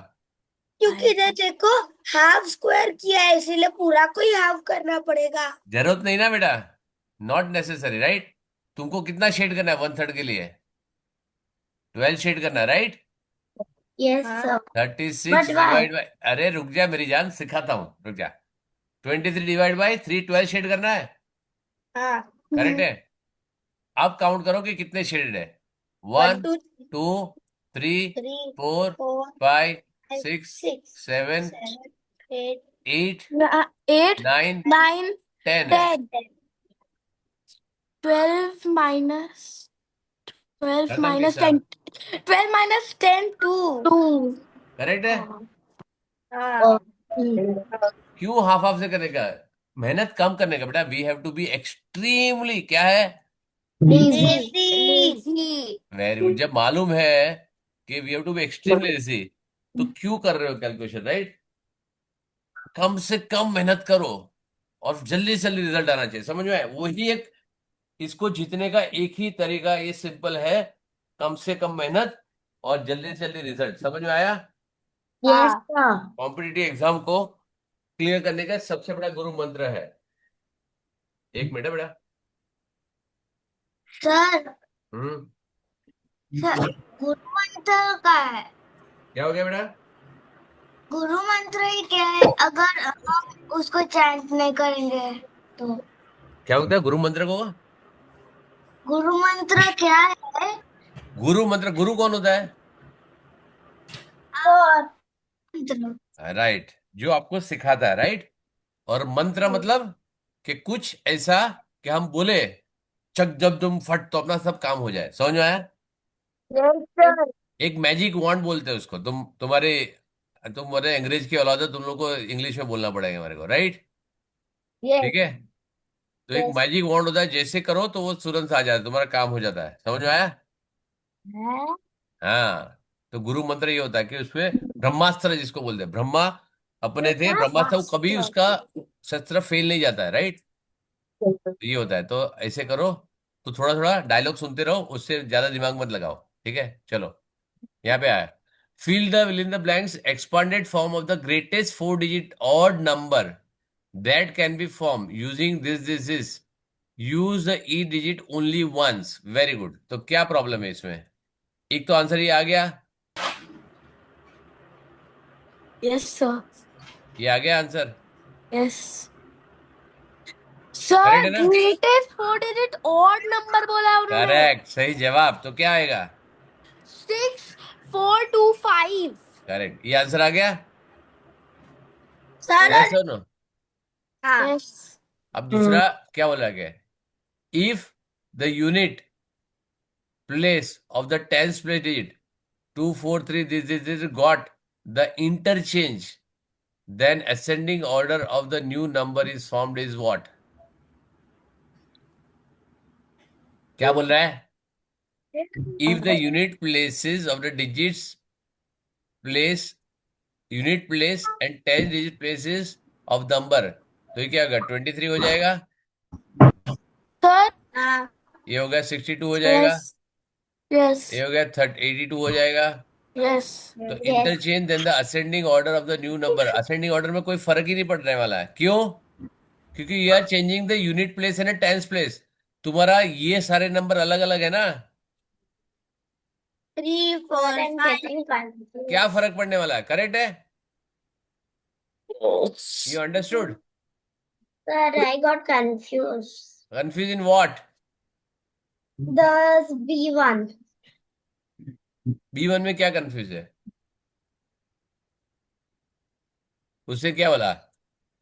क्योंकि इधर देखो हाफ स्क्वायर किया है इसीलिए पूरा को ही हाफ करना पड़ेगा। जरूरत नहीं ना बेटा, नॉट नेसेसरी, राइट। तुमको कितना शेड करना है वन थर्ड के लिए? 12 शेड करना है, राइट। Yes, हाँ। sir. 36 But why? Divide by, अरे रुक जा मेरी जान, सिखाता हूँ, रुक जा। 23 डिवाइड बाय 3, 12 शेड करना है, हाँ, करेक्ट है। अब काउंट करो कि कितने शेडेड है। 1 1 2 2 3 3 4 4 5 5 6 6 7 7 8 8 8, 9 9, 10 है। 10. 12 minus 12 खत्म minus किस्सा, 10. 12 minus 10, 2. करेक्ट है। हाँ। क्यों हाफ हाफ से करने का? मेहनत कम करने का बेटा। We have to be extremely, क्या है? Lazy. Very good. जब मालूम है कि we have to be extremely easy, तो क्यों कर रहे हो कैलकुलेशन, राइट। कम से कम मेहनत करो और जल्दी से जल्दी रिजल्ट आना चाहिए, समझ में आया? वही एक, इसको जीतने का एक ही तरीका, ये सिंपल है, कम से कम मेहनत और जल्दी से जल्दी रिजल्ट। समझ में आया? Yes, sir. कॉम्पिटिटिव एग्जाम को क्लियर करने का सबसे बड़ा गुरु मंत्र है। एक मिनट है बेटा। सर, हम्म, सर, गुरु मंत्र का है. क्या हो गया बेटा? गुरु मंत्र ही क्या है? अगर हम उसको चैंट नहीं करेंगे तो क्या होता है गुरु मंत्र को? गुरु मंत्र क्या है? गुरु मंत्र, गुरु कौन होता है? और मंत्र. राइट, जो आपको सिखाता है, राइट। और मंत्र मतलब कि कुछ ऐसा कि हम बोले चक जब तुम फट तो अपना सब काम हो जाए। समझ में आया? Yes, sir. एक मैजिक वॉन्ड बोलते हैं उसको। तुम्हारे अंग्रेज की औलाद है, तुम लोग को इंग्लिश में बोलना पड़ेगा मेरे को, राइट। Yes, ठीक है, तो एक yes. मैजिक वॉन्ड होता है, जैसे करो तो वो तुरंत आ जाता है, तुम्हारा काम हो जाता है। समझ में आया? है? हाँ, तो गुरु मंत्र ये होता है कि उसमें ब्रह्मास्त्र जिसको बोलते हैं, ब्रह्मा अपने थे, ब्रह्मास्त्र वो कभी उसका शस्त्र फेल नहीं जाता है, राइट। तो ये होता है, तो ऐसे करो। तो थोड़ा थोड़ा डायलॉग सुनते रहो, उससे ज्यादा दिमाग मत लगाओ, ठीक है। चलो यहाँ पे आया। Fill the will in the blanks expanded form of the greatest 4 digit odd number that can be form using this use the e digit only once. Very good. तो क्या प्रॉब्लम है इसमें? एक तो आंसर ये आ गया, Yes, sir. ये आ गया आंसर, Yes. करेक्ट है सर, ना? ग्रेटेस्ट 4 digit odd नंबर बोला है उन्होंने. करेक्ट, सही जवाब। तो क्या आएगा? 6425. करेक्ट, ये आंसर आ गया। सर यस और नो? हाँ, Yes. अब दूसरा क्या बोला गया? If the unit place of the tens place digit 2, 4, 3 this got the interchange, then ascending order of the new number is formed is what? क्या बोल रहा है? If the unit places of the digits place unit place and 10 digit places of number, तो ये क्या होगा? 23 हो जाएगा, सर हाँ ये हो गया 62 हो जाएगा, यस यस ये हो गया 82 हो जाएगा. यस तो Yes. Interchange then the ascending order of the new number. Ascending order में कोई फर्क ही नहीं पड़ने वाला है. क्यों? क्योंकि you are changing the unit place and tens place. तुम्हारा ये सारे नंबर अलग अलग है ना, 3, 4, Sir, I'm 5. getting confused. क्या फर्क पड़ने वाला है? करेक्ट है? You understood? Sir, I got confused. Confuse in what? The B1. B1 में क्या कंफ्यूज है? उससे क्या बोला?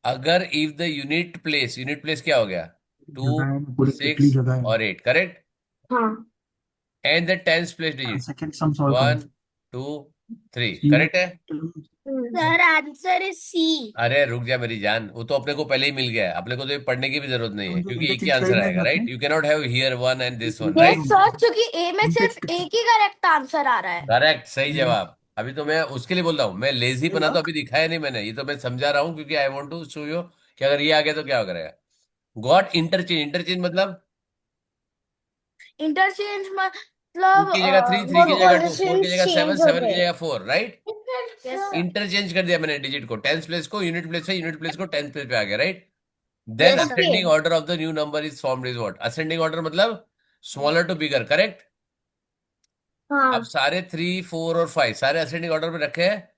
अगर इफ द यूनिट प्लेस क्या हो गया? जगह है 2, पूरी कितनी 6 जगह है और 8. करेक्ट? हाँ. And the tens place digit second sum solve 1, करो 2, 3. सी करेक्ट है? Sir, answer is C. अरे रुक जा मेरी जान, वो तो अपने को पहले ही मिल गया है. अपने को तो ये पढ़ने की भी जरूरत नहीं है, तो क्योंकि एक ही इंटरचेंज आंसर करना आएगा. है right? You can not have here one and this one. Yes right? Sir क्योंकि ए में सिर्फ एक ही करेक्ट आंसर आ रहा है. करेक्ट, सही जवाब. अभी तो मैं उसके लिए बोल रहा हूँ. मैं लेजी बना तो अभी दिखाया नहीं मैंने, ये तो मैं समझा रहा हूँ क्योंकि I want to show you कि अगर ये आ गया तो क्या करेगा. Got interchange. इंटरचेंज मतलब इंटरचेंज 2 मतलब की जगह 3, 3 की जगह 2, 4 की जगह 7, Change हो 7 की गए. जगह 4. राइट? Yes, sir. इंटरचेंज कर दिया मैंने डिजिट को. टेंस प्लेस को यूनिट प्लेस से यूनिट प्लेस को टेंस प्लेस पे आ गया. Right? Then Yes, sir. Ascending order of the new number is formed is what? Ascending order मतलब स्मॉलर टू बिगर. करेक्ट? अब हाँ. सारे 3, 4 और 5 सारे असेंडिंग ऑर्डर में रखे हैं,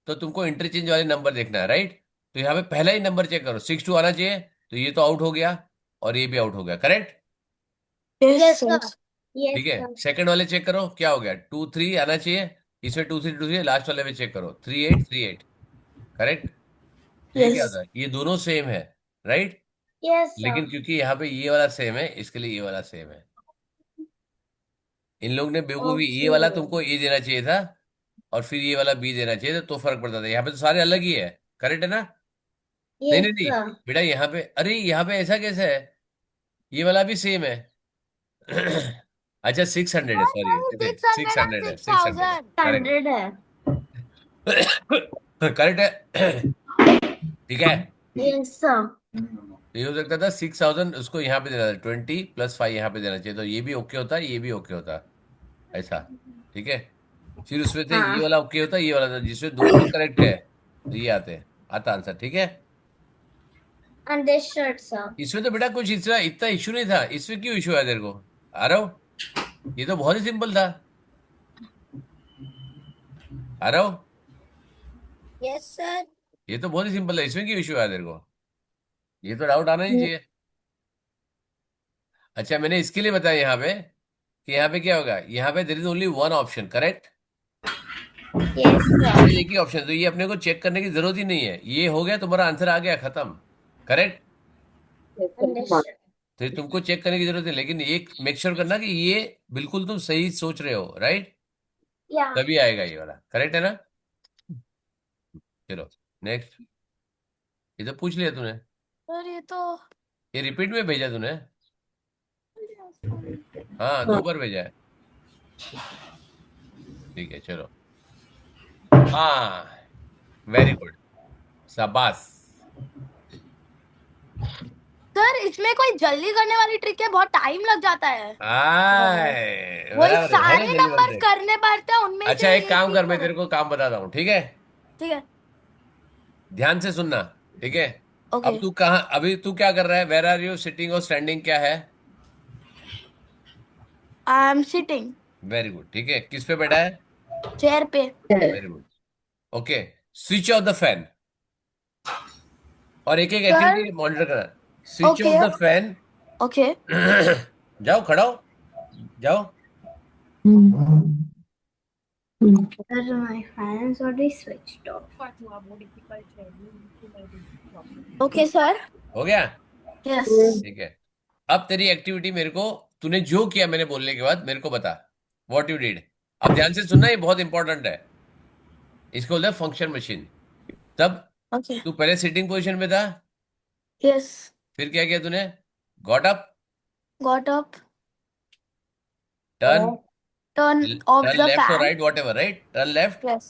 तो तुमको इंटरचेंज वाले नंबर देखना है. राइट? तो यहाँ पे पहला ही नंबर चेक करो. 6 2 आना चाहिए, तो ये तो आउट हो गया और ये भी आउट हो गया. Correct? Yes, yes sir. Yes, ठीक है. sir. सेकंड वाले चेक करो क्या हो गया. 2 3 आना चाहिए, इसमें 2 3 2 3. लास्ट वाले में चेक करो 3 8 3 8. करेक्ट? ये क्या यस होता है? ये दोनों सेम है. राइट? Yes, sir. लेकिन क्योंकि यहाँ पे ये वाला सेम है, इसके लिए ये वाला सेम है. इन लोग ने बेवकूफी, ये वाला तुमको ए देना चाहिए था और फिर ये वाला बी देना चाहिए था, तो फर्क पड़ता था. यहाँ पे तो सारे अलग ही है. करेक्ट है ना? नहीं Yes, नहीं नहीं sir. बेटा, यहाँ पे, अरे यहाँ पे ऐसा कैसे है? ये वाला भी सेम है. अच्छा 600 है, सॉरी. 600 है, 600 है. 600 करेक्ट 100 है. करेक्ट है. ठीक है. Yes, sir. ये हो सकता था 6000 उसको यहाँ पे देना था, 20 + 5 यहाँ पे देना चाहिए, तो ये भी ओके होता, ये भी ओके होता. ऐसा. ठीक है. फिर उसमें से हाँ. ये वाला ओके होता, ये वाला था, जिसमें दोनों करेक्ट है तो ये आता आंसर. ठीक है. Understood, sir. इसमें तो बेटा कुछ इतना इतना इशू नहीं था. इसमें क्यों इशू है तेरे को? आ रहा हो? ये तो बहुत ही सिंपल था. आ रहा हो? Yes, sir. ये तो बहुत ही सिंपल है. इसमें क्यों इशू है तेरे को? ये तो डाउट आना ही चाहिए. अच्छा, मैंने इसके लिए बताया यहाँ पे कि यहाँ पे क्या होगा. यहाँ पे there is only one option. Correct? Yes, sir. एक ही ऑप्शन, तो ये अपने को चेक करने की जरूरत ही नहीं है. ये हो गया, तुम्हारा आंसर आ गया, खत्म. करेक्ट? Understood. तो ये तुमको चेक करने की जरूरत है, लेकिन एक मेक श्योर करना कि ये बिल्कुल तुम सही सोच रहे हो. राइट? Yeah. तभी आएगा ये वाला. करेक्ट है ना? चलो नेक्स्ट. ये तो पूछ लिया तूने. सर ये तो ये रिपीट में भेजा तूने? हाँ, 2 बार भेजा है. ठीक है, चलो. हाँ, वेरी गुड, शाबाश. सर इसमें कोई जल्दी करने वाली ट्रिक है, बहुत टाइम लग जाता है. आए, वही बराबर है, सारे बहुत जल्दी नंबर बनते हैं. करने पड़ते हैं उनमें अच्छा, से एक काम एक कर, मैं करो. तेरे को काम बताता हूँ. ठीक है? ठीक है. ध्यान से सुनना. ठीक है? ओके. अब तू कहाँ, अभी तू क्या कर रहा है? वेर आर यू सिटिंग और स्टैंडिंग क्या है? I am sitting. Very good. ठीक है, किस पे बैठा है? चेयर पे. Very good. Okay, switch off the fan. और एक एक सर. एक्टिविटी मॉनिटर करना. Switch okay. Of the fan. Okay. जाओ, खड़ा हो, जाओ. Sir, my fan is already switched off. Okay sir. हो गया? यस. ठीक है. अब तेरी एक्टिविटी मेरे को, तूने जो किया मैंने बोलने के बाद मेरे को बता. What you did. अब ध्यान से सुनना, ये बहुत इंपॉर्टेंट है। इसको बोलते हैं फंक्शन मशीन। तब Okay. तू पहले सिटिंग पोजीशन में था, Yes. फिर क्या किया तूने? Got up, Got up. Turn, Turn off turn the left और fan. Right, what ever, right, turn left, Yes.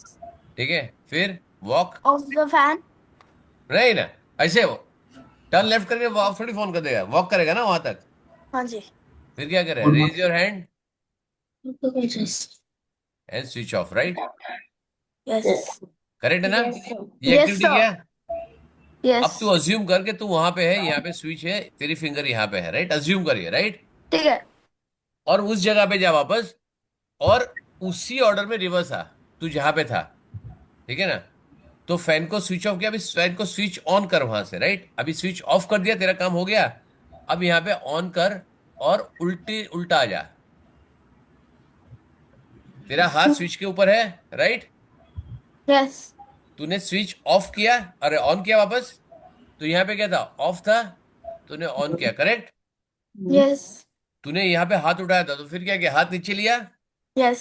ठीक है। फिर वॉक, Off the fan. नहीं ना, ऐसे वो टर्न लेफ्ट करके वॉक थोड़ी फोन कर देगा, वॉक करेगा ना वहां तक। हाँ जी। फिर क्या करे? Raise your hand Yes. And switch off, right. Yes. Correct है ना? Yes, sir. ये Yes, एक्टिविटी sir. क्या? अब तू Yes. अज्यूम कर के तू वहां पे है, यहाँ पे स्विच है, तेरी फिंगर यहाँ पे है, राइट, अज्यूम करिए, राइट। ठीक है। और उस जगह पे जा वापस, और उसी ऑर्डर में रिवर्स आ, तू जहां पे था, ठीक है ना। तो फैन को स्विच ऑफ किया, अभी फैन को स्विच ऑन कर वहां से, राइट। अभी स्विच ऑफ कर दिया, तेरा काम हो गया। अब यहाँ पे ऑन कर और उल्टी उल्टा आ जा। तेरा हाथ स्विच के ऊपर है, राइट। Yes. तूने स्विच ऑफ किया, अरे ऑन किया वापस, तो यहाँ पे क्या था? ऑफ था, तूने ऑन किया, करेक्ट। Yes. तूने यहाँ पे हाथ उठाया था, तो फिर क्या किया? हाथ नीचे लिया, Yes.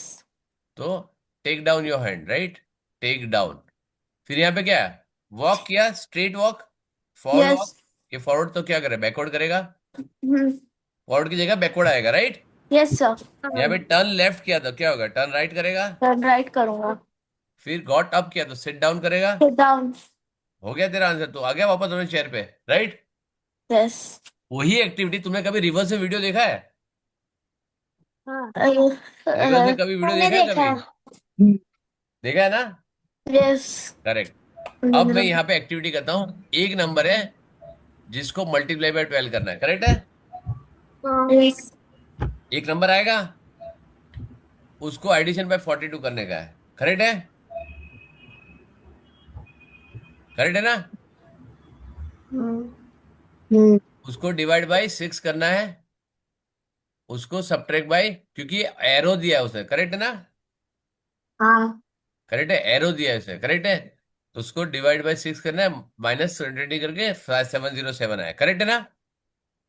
तो take down your hand, right, take down. फिर यहाँ पे क्या है? वॉक किया, straight walk, forward Yes. Walk. ये फॉरवर्ड तो क्या करे? बैकवर्ड करेगा, Hmm. फॉरवर्ड की जगह बैकवर्ड आएगा, राइट। Yes, sir. यहाँ पे टर्न लेफ्ट किया तो क्या होगा? टर्न राइट करेगा। Turn right करूँगा। फिर गॉट अप किया तो सिट डाउन करेगा। Sit down. हो गया तेरा आंसर, तो आ गया वापस अपने चेयर पे, राइट। Yes. वही एक्टिविटी तुमने कभी रिवर्स में वीडियो देखा है? Uh, रिवर्स में कभी वीडियो मैंने देखा है देखा। कभी? देखा है ना? yes. करेक्ट। अब मैं यहाँ पे एक्टिविटी करता हूँ। एक नंबर है जिसको मल्टीप्लाई बाय 12 करना है, करेक्ट है। Yes. एक नंबर आएगा, उसको एडिशन बाय 42 करने का है, करेक्ट है। करेक्ट है ना? उसको डिवाइड बाय 6 करना है, उसको सब्ट्रैक्ट बाय, क्योंकि एरो दिया है उसने, करेक्ट है ना? हाँ। करेक्ट है, एरो दिया है उसने, करेक्ट है। तो उसको डिवाइड बाय 6 करना है, माइनस 20 करके 707 आया, करेक्ट है ना?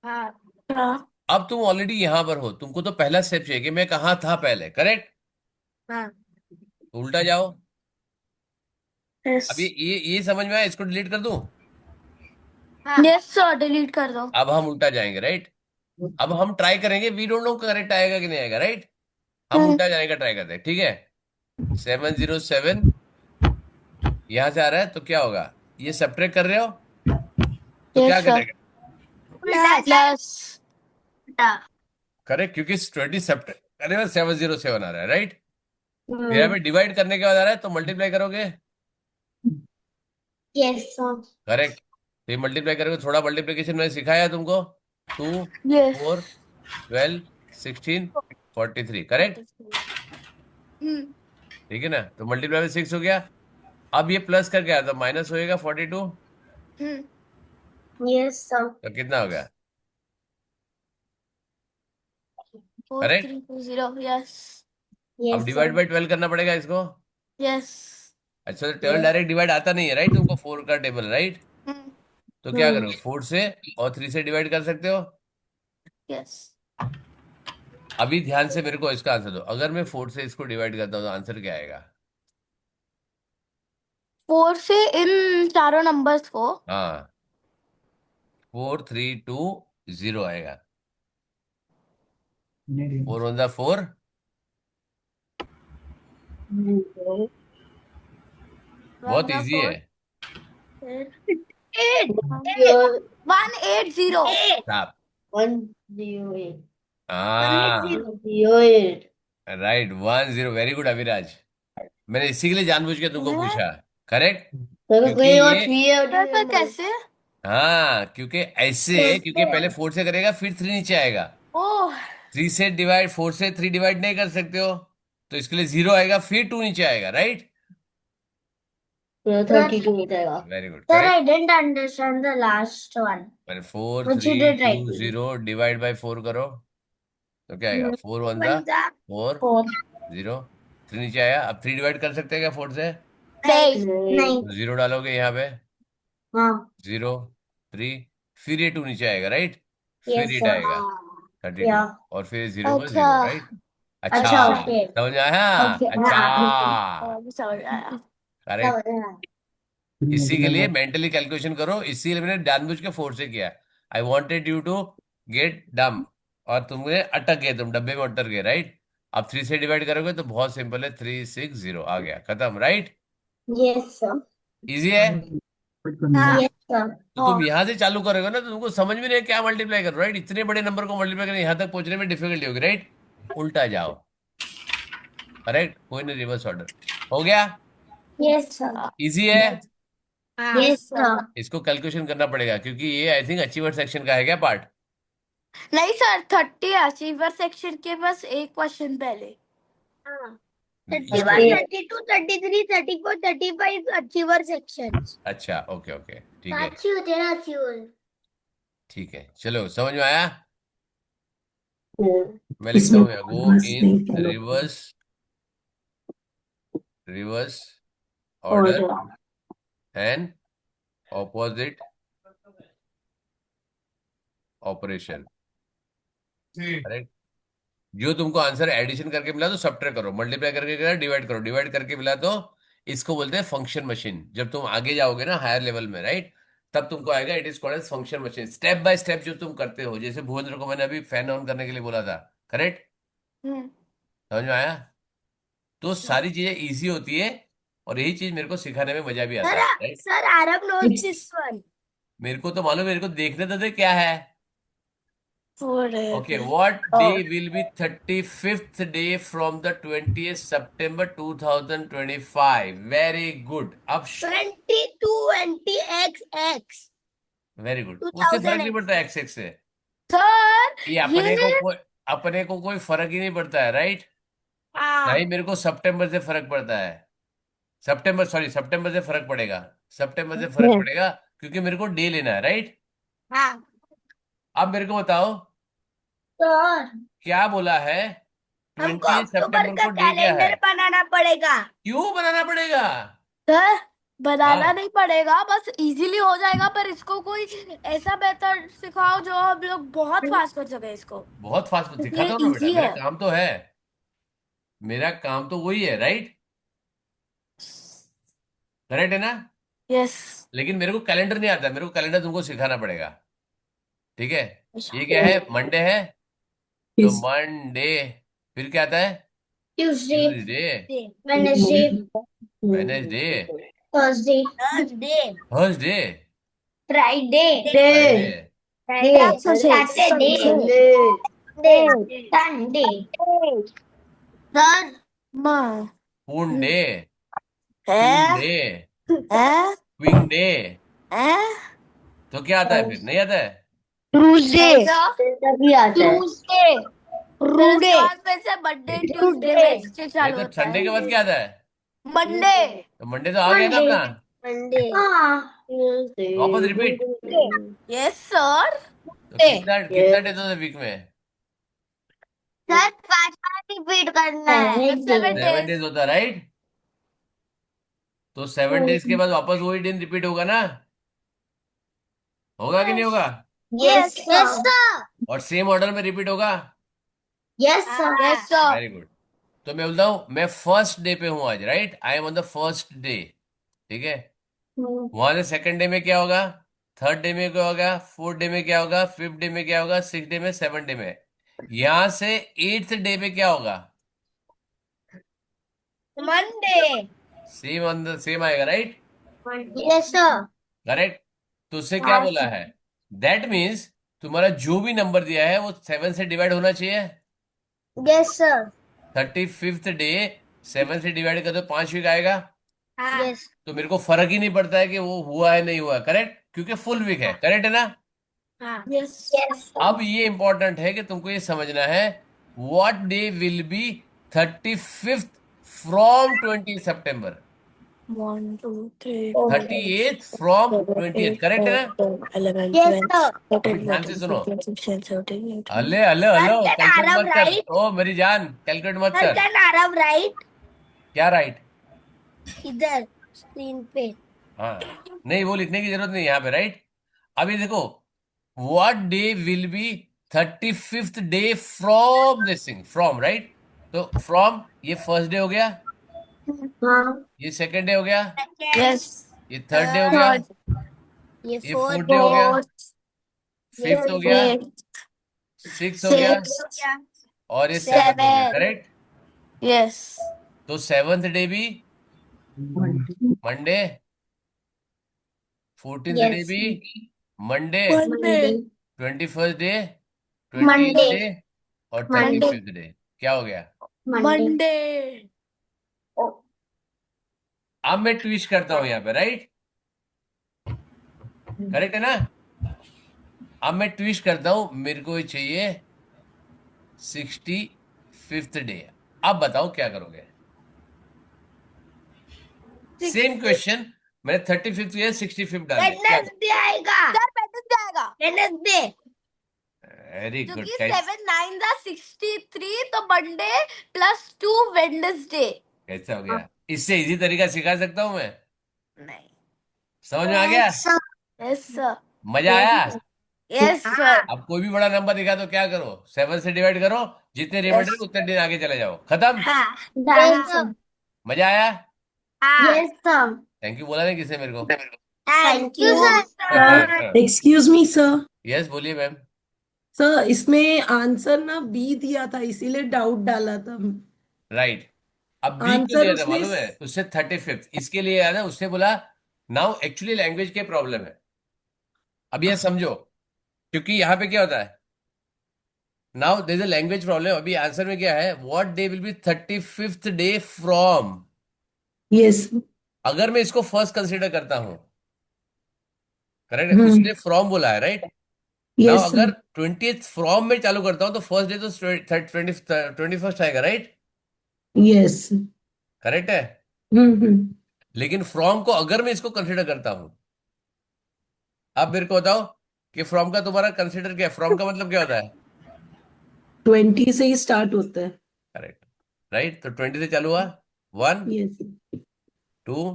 हाँ। अब तुम ऑलरेडी यहां पर हो, तुमको तो पहला स्टेप चाहिए कि मैं कहाँ था पहले, करेक्ट। हाँ। उल्टा जाओ। Yes. अब ये समझ में आया, इसको डिलीट कर दूं। हाँ। Yes, sir. Delete कर दो। अब हम उल्टा जाएंगे, राइट। अब हम ट्राई करेंगे, वी डोंट नो करेक्ट आएगा कि नहीं आएगा, राइट। हम हम्म। उल्टा जाने का ट्राई करते हैं, ठीक है। 707 यहां से आ रहा है, तो क्या होगा? ये सब्ट्रैक्ट कर रहे हो, तो क्या Yes, sir. करेगा? Plus. करेक्ट, क्योंकि 20 सब्ट्रैक्ट करेगा, 707 आ रहा है, राइट। फिर यहाँ पे डिवाइड करने के बाद आ रहा है, तो मल्टीप्लाई करोगे, यस सर। करेक्ट। फिर मल्टीप्लाई करोगे, थोड़ा मल्टीप्लिकेशन मैंने सिखाया है तुमको। 2 Yes. 4 12 16 43, करेक्ट, हम्म। ठीक है ना। तो मल्टीप्लाई में 6 हो गया। अब ये प्लस करके आया तो माइनस होएगा 42, हम्म। Yes sir. तो कितना हो गया? 4 करेक्ट। 3 2 0. Yes. अब यस डिवाइड सर। बाय 12 करना पड़ेगा इसको। Yes. अच्छा, तो 12 डायरेक्ट डिवाइड आता नहीं है, राइट, तुमको 4 का टेबल, राइट। हम्म। तो क्या करो, 4 से और 3 से डिवाइड कर सकते हो। Yes. अभी ध्यान से मेरे को इसका आंसर दो, अगर मैं 4 से इसको डिवाइड करता हूँ तो आंसर क्या आएगा? 4 से इन चारों नंबर्स को। हाँ, 4320 आएगा। 4 वन 4, बहुत इजी है। 180. आप 108. हाँ, 108. Right, 10, very good Aviraj. मैंने इसी के लिए जानबूझ के तुमको हैं? पूछा, करेक्ट। सर क्योंकि कोई और ये, 3 पर कैसे? हाँ, क्योंकि ऐसे, क्योंकि पहले 4 से करेगा, फिर 3 नीचे आएगा। ओह। 3 से डिवाइड, 4 से 3 डिवाइड नहीं कर सकते हो, तो इसके लिए 0 आएगा, फिर 2 नीचे आएगा, राइट। 32 हो जाएगा। Very good, Sir, correct. I didn't understand the last one. मैंने 4 Which you 3 did 2 right. 0 divide by 4 करो, तो क्या आएगा? 4 वन 4 4. 0, 3 नीचे आया। अब 3 डिवाइड कर सकते हैं क्या 4 से? नहीं। नहीं। तो 0 डालोगे यहाँ पे, हाँ। 0 3, फिर ये 2 नीचे आएगा, राइट। फिर Yes ये sir. आएगा 32, Yeah. और फिर 0 पर अच्छा। 0, राइट। अच्छा ओके समझ आया? ओके अच्छा, हाँ अभी समझ आया। करेक्ट। समझ रहा। इसी के लिए मेंटली कैलकुलेशन करो, इसीलिए मैंने जानबूझ के फोर्स से किया। I wanted you to get them, और तुमने अटक गए, तुम डब्बे में अटक गए, राइट। अब 3 से डिवाइड करोगे तो बहुत सिंपल है, 360 आ गया, खत्म, राइट। यस सर इजी है। हाँ यस सर तो तुम यहां से चालू करोगे ना तो तुमको समझ में नहीं क्या मल्टीप्लाई करो, राइट। इतने बड़े नंबर को मल्टीप्लाई करने यहाँ तक पहुंचने में डिफिकल्टी होगी, राइट। उल्टा जाओ, करेक्ट, कोई नहीं, रिवर्स ऑर्डर। हो गया, यस सर इजी है। हाँ यस सर इसको कैलकुलेशन करना पड़ेगा क्योंकि ये आई थिंक अचीवर सेक्शन का है क्या पार्ट। नहीं सर, 30 अचीवर सेक्शन के बस एक क्वेश्चन पहले। हाँ इसको 31, 32, 33, 34, 35 अचीवर सेक्शंस। अच्छा, ओके ओके, ठीक है, अच्छी होती है ना अच्छी होती ठीक है, चलो समझ में आया। मैं लिखता इसमें हूँ यहाँ, गो बस इन नहीं follow reverse, reverse order and opposite operation, correct. जो तुमको आंसर एडिशन करके मिला तो सब्ट्रैक्ट करो, मल्टीप्लाई करके मिला डिवाइड करो, डिवाइड करके मिला तो इसको बोलते हैं फंक्शन मशीन। जब तुम आगे जाओगे ना हायर लेवल में, राइट, तब तुमको आएगा it is called as function machine. Step by step जो तुम करते हो, जैसे भुवनेन्द्र को मैंने अभी फैन ऑन करने के लिए बोला था, करेक्ट, हम्म। समझ में आया। तो सारी चीजें इजी होती है, और यही चीज मेरे को सिखाने में मजा भी आता सर है, right. Sir Aarav knows this one. मेरे को तो मालूम है, मेरे को देखने तो दे क्या है। Okay, Whatever. what day will be 35th day from the 20th September 2025? Very good. अब 2020 XX वेरी गुड, उससे फर्क नहीं 2000 पड़ता एक्स एक्स से। सर ये ये अपने को कोई फर्क ही नहीं पड़ता है, राइट। नहीं, हाँ मेरे को सितंबर से फर्क पड़ता है। सितंबर से फर्क पड़ेगा, सितंबर से फर्क पड़ेगा, क्योंकि मेरे को डे लेना है, राइट। हाँ अब मेरे को बताओ सर क्या बोला है, हमको 20 अक्टूबर सितंबर का को डे क्या है। कैलेंडर बनाना पड़ेगा। क्यों बनाना पड़ेगा। सर बनाना हाँ, नहीं पड़ेगा, बस इजीली हो जाएगा, पर इसको कोई ऐसा मेथड सिखाओ जो हम लोग बहुत फास्ट कर सके इसको। बहुत फास्ट ये सिखाता हूँ ना बेटा, इजी मेरा है। काम तो है, मेरा काम तो वही है, राइट, करेक्ट है ना। यस। लेकिन मेरे को कैलेंडर नहीं आता, मेरे को कैलेंडर तुमको सिखाना पड़ेगा, ठीक है। ये क्या है, मंडे है, तो इस मंडे, फिर क्या आता है, Tuesday Tuesday, Wednesday Wednesday, Thursday Thursday Thursday, Friday Friday, Saturday Sunday sir माँ पून डे, ट्यून है डे, है क्विंग डे। है तो क्या आता है, फिर नहीं आता है। तभी आता है ट्यूसडे फिर उसके फ्रूडे बाद फिर से मंडे ट्यूसडे वेडनेसडे नहीं चालू तो होता संडे है। के बाद क्या आता है, मंडे। तो मंडे तो आ गया ना मंडे अपना, मंडे हाँ वापस रिपीट। Yes sir. तो कितना कितना डे तो वीक में, सर 5 बार रिपीट करना है 7 7 डेज। डेज होता है, राइट। तो 7 डेज के बाद वापस वही दिन रिपीट होगा ना, होगा कि नहीं होगा, यस यस सर और सेम ऑर्डर में रिपीट होगा। Yes sir yes sir. Very good. तो मैं बोलता हूँ मैं फर्स्ट डे पे हूँ आज, right, I am on the first day, ठीक है। वहां से सेकंड डे में क्या होगा, थर्ड डे में क्या होगा, फोर्थ डे में क्या होगा, फिफ्थ डे में क्या होगा, सिक्स डे में, सेवन डे में। यहां से एट्थ डे पे क्या होगा, Monday same on the same आएगा, राइट, यस सर करेक्ट। तो उससे क्या बोला है, दैट मीन्स तुम्हारा जो भी नंबर दिया है वो 7 से डिवाइड होना चाहिए। यस सर 35th डे 7 से डिवाइड कर दो, 5 वीक आएगा। हाँ यस तो मेरे को फर्क ही नहीं पड़ता है कि वो हुआ है नहीं हुआ, करेक्ट, क्योंकि फुल वीक है, करेक्ट है ना। हाँ यस। यस अब ये इंपॉर्टेंट है कि तुमको ये समझना है, what day will be 35th from 20 September, 1 2 3 38th from 20th, correct है ना। 11 यस 12 सर 13 अभी ध्यान से 14 सुनो, 15 16 17 18। हले हले sir hello, can calculate Aarav मत कर, राइट, ओ मेरी जान, कैलकुलेट मत सर कर। कैन आरव राइट क्या राइट, इधर स्क्रीन पे। हाँ, नहीं वो लिखने की जरूरत नहीं यहाँ पे, राइट। अभी देखो, what day will be 35th day from this thing, from, right, तो फ्रॉम ये फर्स्ट डे हो गया, हाँ ये सेकंड डे हो गया, यस ये थर्ड डे हो गया, थर्ड ये ये फोर्थ फोर्थ डे हो गया, फोर्थ फिफ्थ हो गया, फिफ्थ सिक्स हो गया, सिक्स और ये सेवंथ हो गया, सेवन करेक्ट। यस तो सेवंथ डे भी मंडे, 14th डे यस भी Monday, Monday 21st day, 20th Monday day, और मंडे 25th डे। क्या हो गया? मंडे मंडे अब मैं ट्विस्ट करता हूं यहाँ पे, राइट? करेक्ट है ना? अब मैं ट्विस्ट करता हूं, मेरे को ये चाहिए 65th डे। अब बताओ क्या करोगे? सेम क्वेश्चन, मैंने 35th या 65th डाल दिया, क्या? वेडनेसडे आएगा। सर वेडनेसडे आएगा वेडनेसडे। Very good. क्योंकि 7 9 जा 63 तो मंडे +2 वेडनेसडे कैसा हो गया? इससे इजी तरीका सिखा सकता हूं मैं। नहीं समझ में आ गया? यस सर मजा आया? यस सर अब कोई भी बड़ा नंबर दिखा तो क्या करो? 7 से डिवाइड करो, जितने रिमाइंडर यस उतने दिन आगे चले जाओ, खत्म। हाँ यस सर मजा आया? हाँ। यस सर थैंक यू बोला नहीं किसने मेरे को? Thank you you sir excuse me sir. Yes, बोलिए मैम। सर इसमें आंसर ना बी दिया था इसीलिए डाउट डाला था। राइट। अब बी क्यों आंसर दिया था उसमें मालूम है? उससे 35th इसके लिए याद है, उसने बोला नाउ एक्चुअली लैंग्वेज के प्रॉब्लम है। अब ये समझो, क्योंकि यहाँ पे क्या होता है, now there is a language problem. अभी आंसर में क्या है? What day will be 35th day from. Yes. अगर मैं इसको फर्स्ट कंसीडर करता हूं, करेक्ट है, हम्म। उसने फ्रॉम बोला है, राइट? नाउ यस अगर सर। 20th फ्रॉम में चालू करता हूं तो फर्स्ट डे तो 21st आएगा, राइट? यस। करेक्ट है। हम्म। लेकिन फ्रॉम को अगर मैं इसको कंसिडर करता हूं, अब मेरे को बताओ कि फ्रॉम का तुम्हारा कंसिडर क्या है? फ्रॉम का मतलब क्या होता है? 20 से ही स्टार्ट होता है। Correct, right? तो 20 से चालू हुआ, 1 यस। 2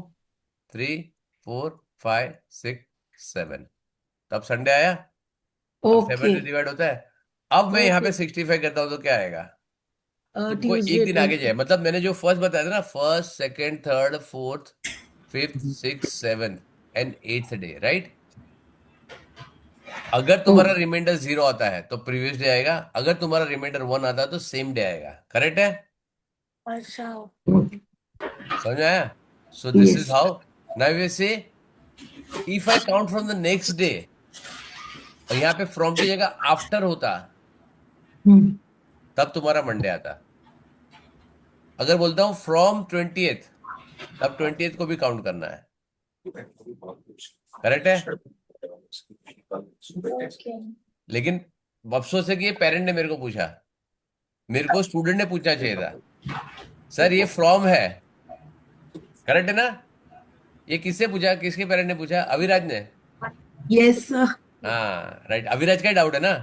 3 4 5 6 7, तब संडे आया, अब 7 ओके। से डिवाइड होता है। अब मैं यहाँ पे ओके। 65 करता हूँ तो क्या आएगा? तुमको एक ट्यूसडे दिन आगे जाए, मतलब मैंने जो फर्स्ट बताया था ना, first second third fourth fifth six seven and eighth day, right? अगर तुम्हारा रिमाइंडर 0 आता है तो प्रीवियस डे आएगा, अगर तुम्हारा रिमाइंडर 1 आता है तो सेम डे आएगा, करेक्ट है? अच्छा समझ में आया? So this is yes. How now we say if I count from the next day, और यहाँ पे फ्रॉम की जगह आफ्टर होता, तब तुम्हारा मंडे आता। अगर बोलता हूं फ्रॉम 20th, तब 20th को भी काउंट करना है, करेक्ट है? लेकिन अफसोस है कि ये पेरेंट ने मेरे को पूछा, मेरे को स्टूडेंट ने पूछना चाहिए था, सर ये फ्रॉम है, करेक्ट है ना? ये किससे पूछा? किसके पेरेंट ने पूछा? अविराज ने। Yes sir. हाँ राइट, अविराज का डाउट है ना?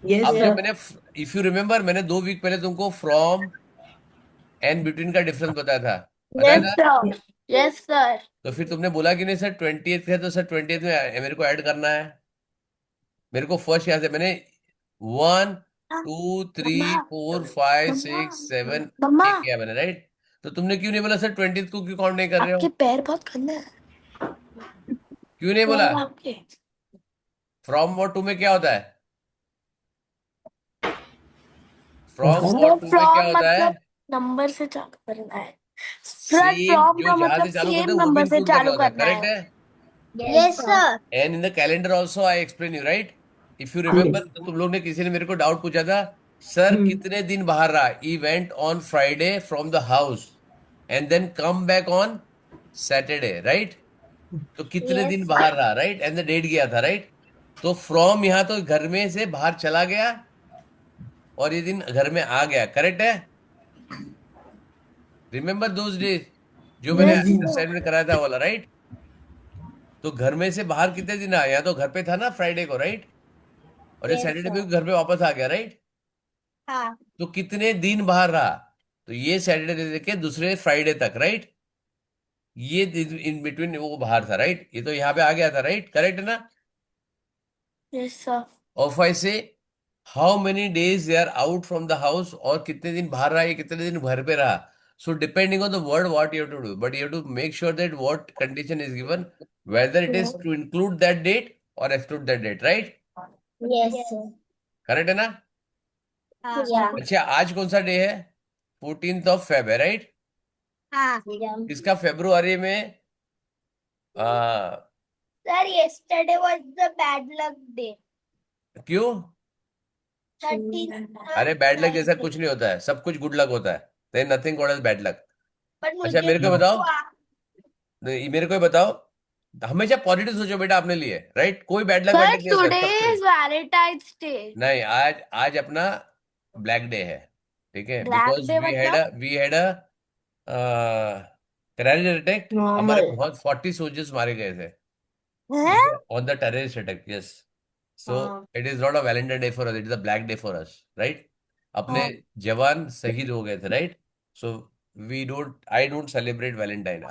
यस अब जब सर। मैंने, इफ यू रिमेम्बर, मैंने 2 वीक पहले तुमको फ्रॉम एंड बिटवीन का डिफरेंस बताया यस था। सर यस सर तो फिर तुमने बोला कि नहीं सर 20th है तो सर 20th में मेरे को ऐड करना है। मेरे को फर्स्ट यहाँ से मैंने 1 2 मम्मा 3 4 5 मम्मा 6 7 मम्मा एक किया मैंने, राइट? तो तुमने क्यों नहीं बोला सर 20th को क्यों काउंट नहीं कर रहे हो? आपके पैर बहुत गंदे हैं क्यों नहीं बोला? पैर आपके फ्रॉम और टू में क्या होता है? फ्रॉम और तो टू में क्या फ्रॉम होता है? मतलब नंबर से चालू करना है सर सेम, फ्रॉम जो का जहां मतलब से चालू करते सेम हैं वो भी नंबर से इंक्लूड करना चालू होता है, करना करेक्ट है है? Yes sir and in the calendar also I explain you, right? If you remember, yes. तो तुम लोग ने, किसी ने मेरे को डाउट पूछा था, सर हम्म। कितने दिन बाहर रहा? He went on Friday from the house and then come back on Saturday, right? तो कितने दिन यस बाहर रहा, राइट? एंड द डेट गया था, राइट? तो फ्रॉम यहां तो घर में से बाहर चला गया और ये दिन घर में आ गया, करेक्ट है? रिमेम्बर दोज डेज जो मैंने यस हम्म। सर असाइनमेंट कराया था वाला, राइट? तो घर में से बाहर कितने दिन आया? तो घर पे था ना फ्राइडे को, राइट? और ये यस सैटरडे पे सर घर पे वापस आ गया, राइट? हाँ तो कितने दिन बाहर रहा? तो ये सैटरडे से लेके दूसरे फ्राइडे तक, राइट? ये इन बिटवीन वो बाहर था, राइट? ये तो यहाँ पे आ गया था, राइट? करेक्ट है ना? यस सर और फाइव से how many days they are out from the house, और कितने दिन बाहर रहा, ये कितने दिन घर पे रहा. So depending on the word, what you have to do, but you have to make sure that what condition is given, whether it is to include that date or exclude that date, right? Yes, sir. Correct है ना? हाँ Yeah. अच्छा, आज कौन सा डे है? 14th ऑफ फेब है, राइट? हाँ Yeah. इसका फेब्रुआरी में आ, sir yesterday was the bad luck day. क्यों? 13th अरे बैड लक जैसा कुछ नहीं होता है, सब कुछ गुड लक होता है. There nothing called as bad luck. पर अच्छा, मुझे मेरे को तो बताओ, नहीं, मेरे को ही बताओ, हमेशा पॉजिटिव सोचो बेटा अपने लिए, राइट? कोई bad luck sir bad luck नहीं होता टुडे सब कुछ. Is Valentine's day. नहीं, आज आज अपना ब्लैक डे है, ठीक है? ब्लैक बिकॉज डे मतलब we had a terrorist attack. हमारे Normal. बहुत 40 सोल्जर्स मारे गए थे है. On the terrorist attack. Yes. So हाँ. It is not a Valentine day for us, it is a black day for us, right? अपने हाँ. जवान शहीद हो गए थे, right? So we don't I don't celebrate Valentine.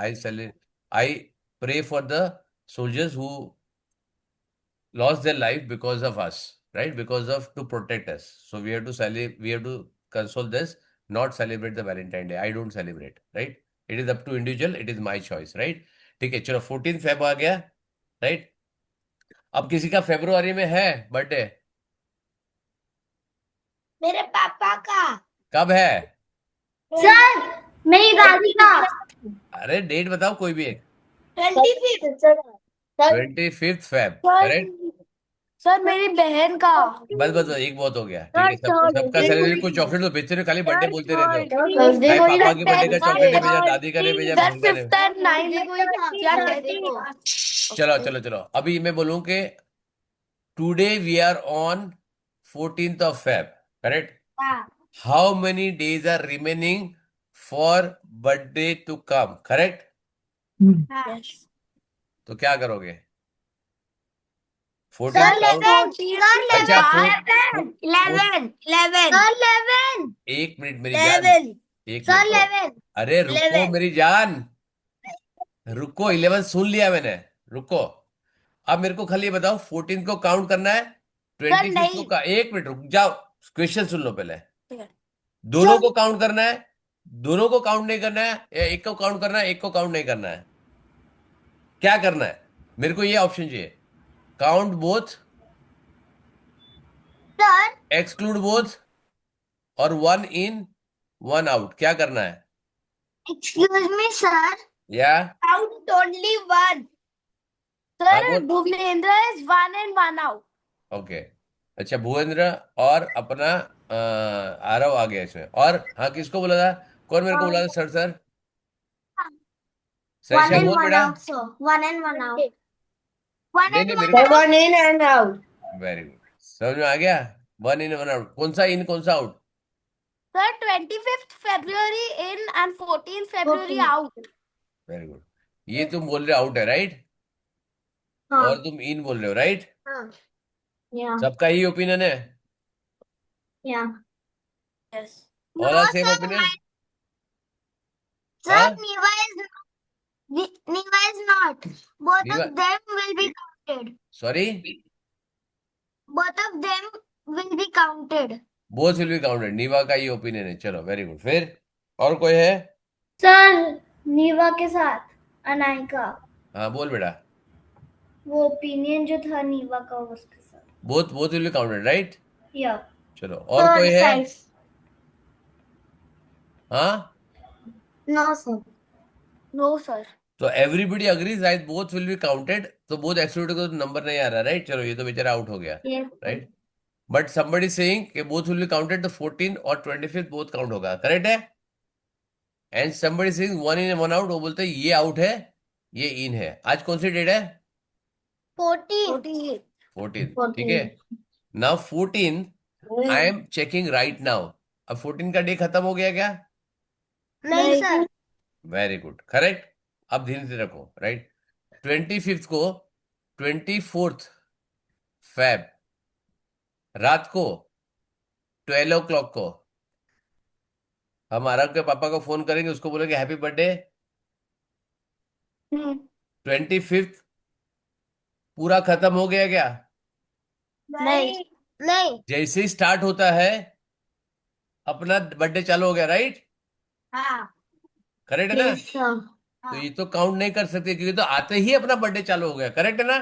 I pray for the soldiers who lost their life because of us, right? Because of to protect us. So we have to celebrate, we have to console this, not celebrate the Valentine Day. I don't celebrate, right? It is up to individual, it is my choice, right? ठीक है, चलो 14 फेब आ गया, राइट? अब किसी का फेब्रुआरी में है बर्थडे? मेरे पापा का कब है? सर मेरी दादी का अरे डेट बताओ कोई भी एक. 25th. 25th Feb, sir correct? Sir मेरी बहन का. बस बस बस, एक बहुत हो गया, ठीक है? सबका सेलिब्रेट. कोई चॉकलेट तो भेजते रहे, खाली बर्थडे बोलते रहते हो. थर्सडे भाई को पापा की बर्थडे का चॉकलेट नहीं भेजा, सर दादी का नहीं भेजा, बहन का नहीं. 5th एंड 9th को क्या कहते हो? चलो चलो चलो, अभी मैं बोलूं कि today we are on 14th of Feb, correct? हाँ how many days are remaining for birthday to come, correct? हाँ. Yes. तो क्या करोगे? Sir 14th count. 14th अच्छा, बाहर. 11 11 सर 11 एक मिनट मेरी जान, 11 एक सर मिनट. 11 अरे रुको 11. मेरी जान, रुको. 11 सुन लिया मैंने, रुको. अब मेरे को खाली ये बताओ, 14 को काउंट करना है, सर 25 को नहीं. का. एक मिनट रुक जाओ, क्वेश्चन सुन लो पहले. ठीक है. दोनों को काउंट करना है, दोनों को काउंट नहीं करना है, या एक को काउंट करना है, एक को काउंट नहीं करना है? क्या करना है? मेरे को ये ऑप्शन चाहिए. Count both, sir exclude both, और वन इन वन आउट. क्या करना है? एक्सक्यूज मी सर या Count only one. सर बोल. Bhupendra is 1 and 1 out. Okay. अच्छा, भुवेंद्र और अपना आरव आ गया इसमें. और हाँ, किसको बोला था? कौन मेरे को बोला था? सर सर वन सैशा एंड बोल वन बेटा. Out sir one and one out one नहीं एंड नहीं, वन मेरे को One in and out. Very good, समझ में आ गया. One in one out. कौन सा इन, कौन सा out? Sir 25th February in and 14th February 14th. out. Very good. ये तुम बोल रहे आउट है, राइट? हाँ और तुम इन बोल रहे हो, राइट? या सबका ही ओपिनियन है? या Yes. All are same opinion? Sir Niva is not. Both Niva- of them will be counted. Sorry, Both of them will be counted. Both will be counted. Niva का ही ओपिनियन है. चलो वेरी गुड. फिर और कोई है? सर नीवा के साथ अनायका हाँ बोल बेटा. वो ओपिनियन जो था नीवा का उसके साथ both both will be counted, right? या चलो, और कोई है? हाँ, नो सर No, sir. तो everybody agrees, right? Both will be counted. तो बोथ एक्सक्लूडेड को नंबर नहीं आ रहा, राइट? चलो, ये तो बेचारा आउट हो गया, राइट? बट समबडी सेइंग कि बोथ विल बी काउंटेड, तो 14 और 25 बोथ काउंट होगा, करेक्ट है? And somebody saying one in one out, वो बोलते हैं ये आउट है, ये इन है. आज कौन सी डेट है? 14th. 14. ठीक है. Now 14 I am checking right now. अब 14 का डे खत्म हो गया क्या? नहीं सर वेरी गुड, करेक्ट. अब धीरे से रखो, राइट? 25 को 24th फेब रात को 12 o'clock को हम आरव के पापा को फोन करेंगे, उसको बोलेंगे हैप्पी बर्थडे. Hmm. 25th पूरा खत्म हो गया क्या? नहीं. नहीं। जैसे ही स्टार्ट होता है अपना बर्थडे चालू हो गया, राइट? हाँ करेक्ट है ना? Yes sir. तो ये तो काउंट नहीं कर सकते क्योंकि तो आते ही अपना बर्थडे चालू हो गया, करेक्ट है ना?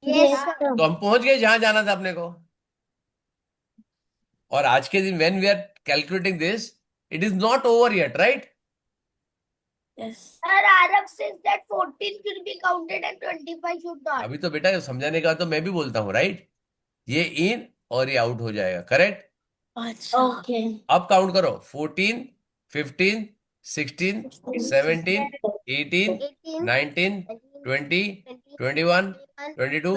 यस हाँ सर। तो हम पहुंच गए जहां जाना था अपने को। और आज के दिन when we are calculating this, it is not over yet, right? Yes. sir, Arav says that 14 should be counted and 25 should not. अभी तो बेटा समझाने का तो मैं भी बोलता हूँ, राइट? ये इन और ये आउट हो जाएगा, करेक्ट? अच्छा। ओके। अब काउंट करो, 14, 15, 16, 17, 18, 18, 19, 20, 21, 22,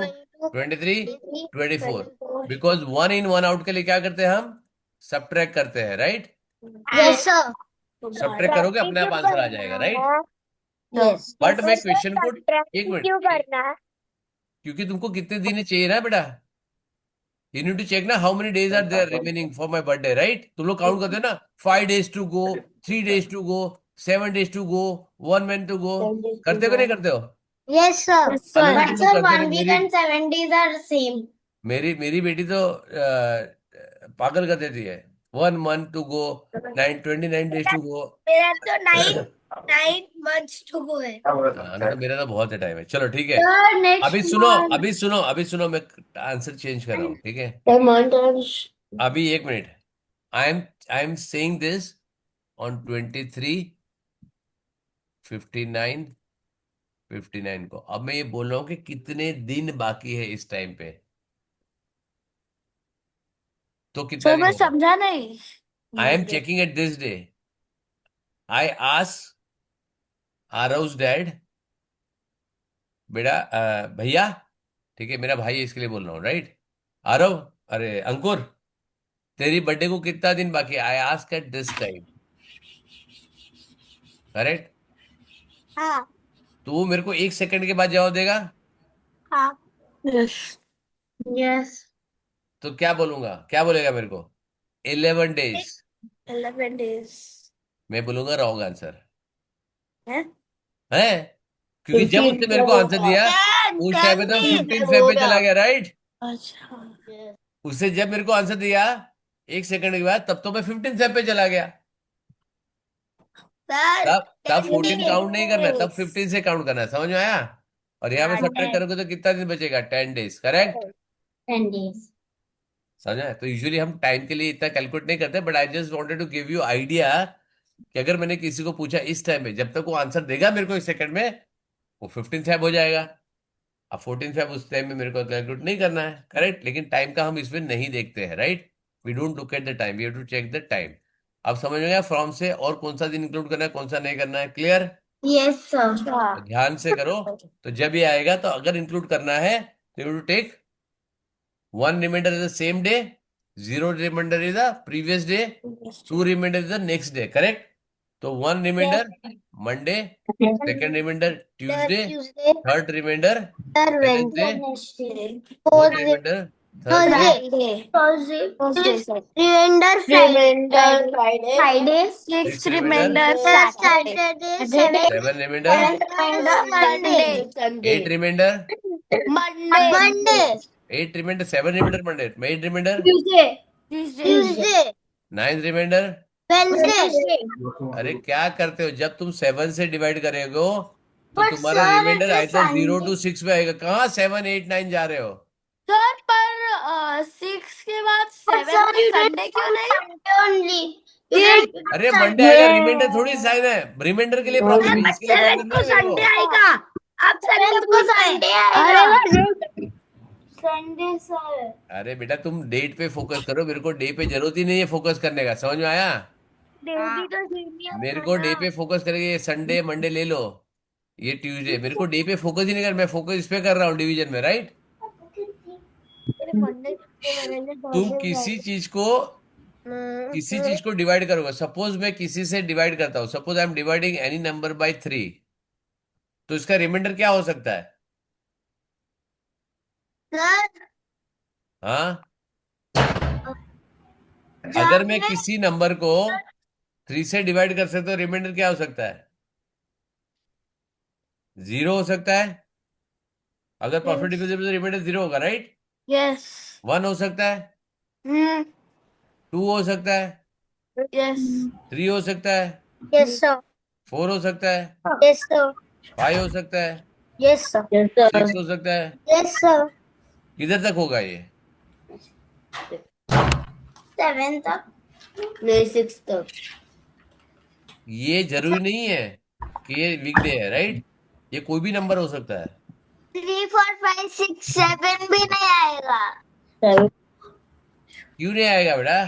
23, 24। Because one in one out के लिए क्या करते हैं हम? सब्ट्रैक्ट करते हैं, राइट? Yes sir. सब्ट्रैक्ट करोगे अपने आप आंसर आ जाएगा, राइट? यस। बट मैं क्वेश्चन को एक मिनट, क्यों करना है? क्योंकि तुमको कितने दिन चाहिए ना बेटा, यू नीड टू चेक ना how many days are there remaining for my birthday, right? तुम लोग काउंट करते हो ना, 5 days to go, 3 days to go, 7 days to go, 1 month to go. करते हो कि नहीं करते हो? Yes sir. Yes, sir. अभी बट तुम लोग सर करते हो 1 कि week मेरी and 7 days are same. मेरी बेटी तो पागल कर देती है। 1 month to go, 29 days to go. मेरा तो 9 months to go है। हाँ, तो मेरा तो बहुत है टाइम है। चलो ठीक है, Sir, next अभी सुनो, month. अभी सुनो, मैं आंसर चेंज कर रहा हूँ, ठीक है? The month of अभी एक minute, I am saying this on 23, 59, 59 को। अब मैं ये बोल रहा हूँ कि कितने दिन बाकी है इस टाइम पे, तो कितना तो दिन मैं होगा? समझा नहीं। I am checking at this day. I ask Aarav's dad, बेटा भैया, ठीक है मेरा भाई है इसके लिए बोल रहा हूँ, राइट? आरव, अरे अंकुर, तेरी बर्थडे को कितना दिन बाकी है? I ask at this time, correct? हाँ। तो वो मेरे को 1 सेकंड के बाद जवाब देगा। हाँ। यस। यस। तो क्या बोलूंगा, क्या बोलेगा मेरे को? 11 days। 11 days मैं बोलूंगा रॉन्ग आंसर है। है, क्योंकि जब उसने मेरे को आंसर दिया उस टाइम पे तो 15 फेब पे चला गया, राइट? अच्छा। उससे जब मेरे को आंसर दिया 1 सेकंड के बाद, तब तो मैं 15 फेब पे चला गया। सर तब तब 10 14 days। काउंट नहीं करना है, तब 15 से काउंट करना है, समझ में आया? और यहाँ पे हाँ, सब्ट्रैक्ट 10। करोगे तो कितना दिन बचेगा? 10 days, करेक्ट? 10 days. समझा? तो यूजुअली हम टाइम के लिए इतना कैलकुलेट नहीं करते, but I just wanted to give you idea कि अगर मैंने किसी को पूछा इस टाइम पे, जब तक वो आंसर देगा मेरे को 1 सेकंड में, वो 15 फेब हो जाएगा। अब 14 फेब उस टाइम में मेरे को कैलकुलेट नहीं करना है, करेक्ट? लेकिन टाइम का हम इसमें नहीं देखते हैं, right? We don't look at the time, we have to check the time. अब समझ में गया फ्रॉम से और कौन सा दिन इंक्लूड करना है, कौन सा नहीं करना है? क्लियर? Yes, sir. तो ध्यान से करो। तो जब ये आएगा तो अगर इंक्लूड करना है तो you to take 1 remainder is the same day, 0 remainder is the previous day, 2 remainder is the next day, correct? तो 1 remainder Monday, 2nd remainder Tuesday, Tuesday, 3rd remainder third Wednesday, Wednesday, 4th fourth remainder Thursday, Thursday, Thursday, Thursday, fifth remainder Friday, Friday, Sixth 6th remainder remainder Saturday, Saturday, seventh 7th remainder remainder Monday, 8th remainder Monday, Monday, 8th remainder 7th remainder Monday, 8th remainder Tuesday। Tuesday, 9th remainder। Wednesday. अरे क्या करते हो, जब तुम 7 से डिवाइड करेगे हो तो But तुम्हारा sir, रिमाइंडर it is आएगा 0 Sunday. to 6 में आएगा। कहाँ 7, 8, 9 जा रहे हो? सर पर 6 के बाद But 7 sir, पे you did संडे क्यों नहीं? Sunday only. You did अरे Sunday. मंडे आएगा, रिमाइंडर थोड़ी साइन है, रिमाइंडर के लिए प्रॉब्लम है, इसके लिए बात 7 करना को है मेरे संडे को। आएगा। आप संडे Seventh को बोलते हैं। Sunday आएगा। Sunday sir. अरे बेटा तुम डेट पे फोकस करो, मेरे को डे पे जरूरत ही नहीं है फोकस करने का, समझ में आया? डेली तो सीनियर मेरे को डे पे फोकस करेंगे, संडे मंडे ले लो, ये ट्यूसडे, मेरे को डे पे फोकस ही नहीं कर, मैं फोकस इस पे कर रहा हूँ डिवीजन में, राइट? मंडे तुम किसी चीज को डिवाइड करोगे, सपोज मैं किसी से डिवाइड करता हूँ, suppose I am dividing any number by 3, तो इसका रिमाइंडर क्या हो सकता है? सर, हाँ, जब अगर मैं मैं किसी नंबर को 3 से डिवाइड कर सकता हूँ, रिमाइंडर क्या हो सकता है? 0 हो सकता है। अगर परफेक्ट डिविजिबल तो रिमाइंडर 0 होगा, राइट? यस। 1 हो सकता है, हम्म। 2 हो सकता है, यस 3 हो सकता है, यस सर 4 हो सकता है, यस सर 5 हो सकता है, यस सर यस 6 सर। हो सकता है। यस सर किधर तक होगा ये? 7 तक। नहीं, 6 तक। ये जरूरी नहीं है कि ये वीकडे है, राइट? ये कोई भी नंबर हो सकता है। 3 4 5 6 7 भी नहीं आएगा 7। क्यों नहीं आएगा बेटा?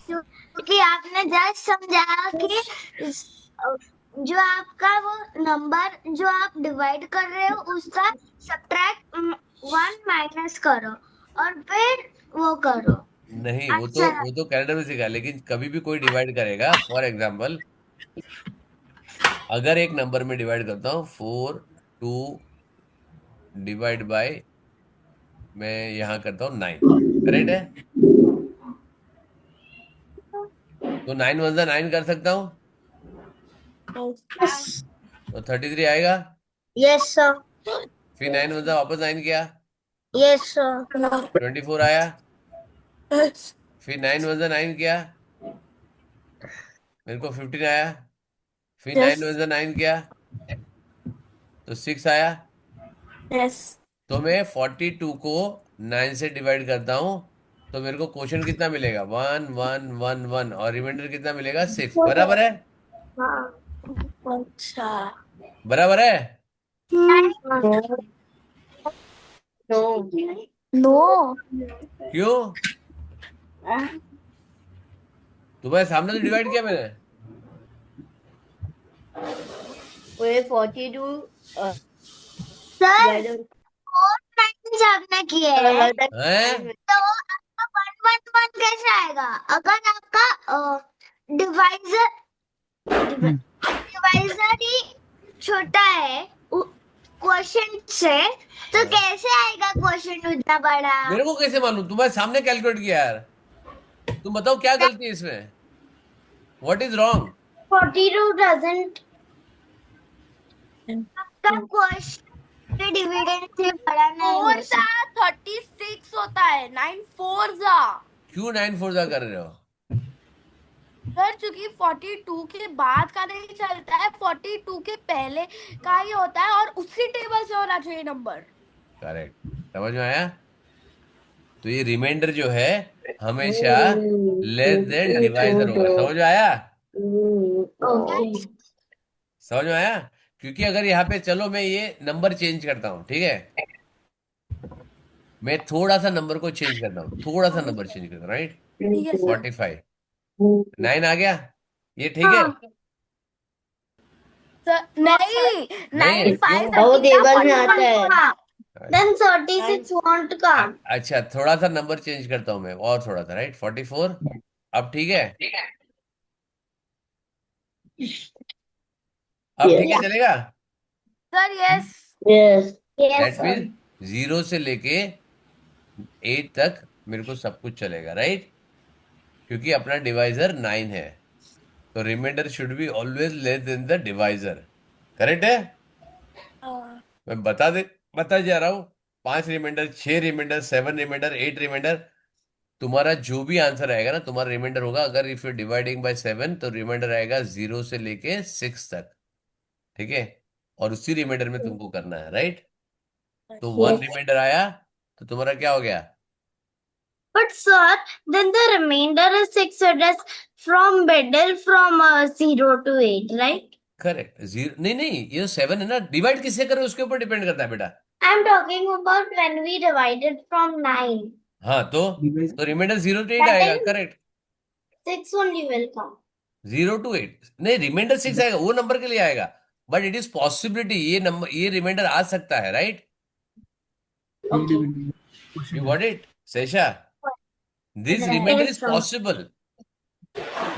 क्योंकि आपने जस्ट समझाया कि जो आपका वो नंबर जो आप डिवाइड कर रहे हो उसका सब्ट्रैक्ट 1 माइनस करो और फिर वो करो नहीं, आंसर। वो तो कनाडा में सीखा, लेकिन कभी भी कोई डिवाइड करेगा, फॉर एग्जाम्पल अगर एक नंबर में डिवाइड करता हूँ 4 2 डिवाइड बाय, मैं यहाँ करता हूँ 9, करेक्ट है? तो 9 वन 9 कर सकता हूँ, तो 33 आएगा। यस सर फिर 9 वन वापस 9 किया, यस सर 24 आया। फिर 9 वन 9 किया, मेरे को 15 आया। फिर 9 यस वन 9 किया तो 6 आया। यस तो मैं 42 को 9 से डिवाइड करता हूँ, तो मेरे को क्वेश्चन कितना मिलेगा? 1 1 1 1, और रिमाइंडर कितना मिलेगा? 6। बराबर है? अच्छा। बराबर है? नो। नो। क्यों? तुम्हारे सामने तो डिवाइड किया मैंने। वो 42 सर 4 माइनस आपने किए हैं हैं? तो आपका 1 1 1 कैसे आएगा अगर आपका डिवाइजर डिवाइजर ही छोटा है क्वेश्चन से तो कैसे आएगा क्वेश्चन उतना बड़ा। मेरे को कैसे मालूम? तुम्हारे सामने कैलकुलेट किया यार। तुम बताओ क्या गलती है इसमें? What is wrong? 42 डजंट आपका क्वेश्चन के डिविडेंड से बड़ा नहीं हो फोर सा 36 होता है, 9 फोर सा। क्यों 9 4 कर रहे हो? सर चूंकि 42 के बाद का नहीं चलता है, 42 के पहले का ही होता है और उसी टेबल से होना चाहिए नंबर। करेक्ट। समझ में आया? तो ये रिमाइंडर जो है हमेशा लेस देन डिवाइजर होगा। समझ में आया? ओके समझ में आया? क्योंकि अगर यहाँ पे चलो मैं ये नंबर चेंज करता हूँ, ठीक है, मैं थोड़ा सा नंबर को चेंज करता हूँ, थोड़ा सा नंबर चेंज करता हूँ, राइट? ठीक है सर। 45 9 आ गया, ये ठीक है? सर नहीं, नहीं है, 9 क्यों? 5 वो 13 टेबल में 41 आता है। देन 36 वांट का अच्छा, थोड़ा सा नंबर चेंज करता हूँ मैं, और थोड़ा सा, राइट? 44 अब ठीक है? अब ठीक है, चलेगा? Sir yes. Yes. That mean 0 से लेके 8 तक मेरे को सब कुछ चलेगा, राइट? क्योंकि अपना डिवाइजर 9 है, तो remainder should be always less than the divisor. Correct है? मैं बता जा रहा हूँ। 5 रिमाइंडर, 6 रिमाइंडर, 7 रिमाइंडर, 8 रिमाइंडर, तुम्हारा जो भी आंसर आएगा ना, तुम्हारा रिमाइंडर होगा, अगर इफ यू डिवाइडिंग बाय 7 तो रिमाइंडर आएगा 0 से लेके 6 तक, ठीक है? और उसी रिमाइंडर में तुमको करना है, राइट? तो 1 रिमाइंडर आया तो तुम्हारा क्या हो गया? But sir, then the remainder is 6, so it is from middle from 0 to 8, right? Correct. Zero नहीं नहीं, ये 7 है ना, डिवाइड किससे करो उसके ऊपर डिपेंड करता है बेटा। I'm talking about when we divided from 9. हाँ, तो रिमाइंडर 0 to 8 That आएगा, is correct? 6 only will come. 0 to 8 नहीं, रिमाइंडर 6 आएगा, वो नंबर के लिए आएगा। बट इट इज पॉसिबिलिटी, ये नंबर, ये रिमाइंडर आ सकता है, right? Okay. You got it Shesha? This remainder is Yes, sir. Possible,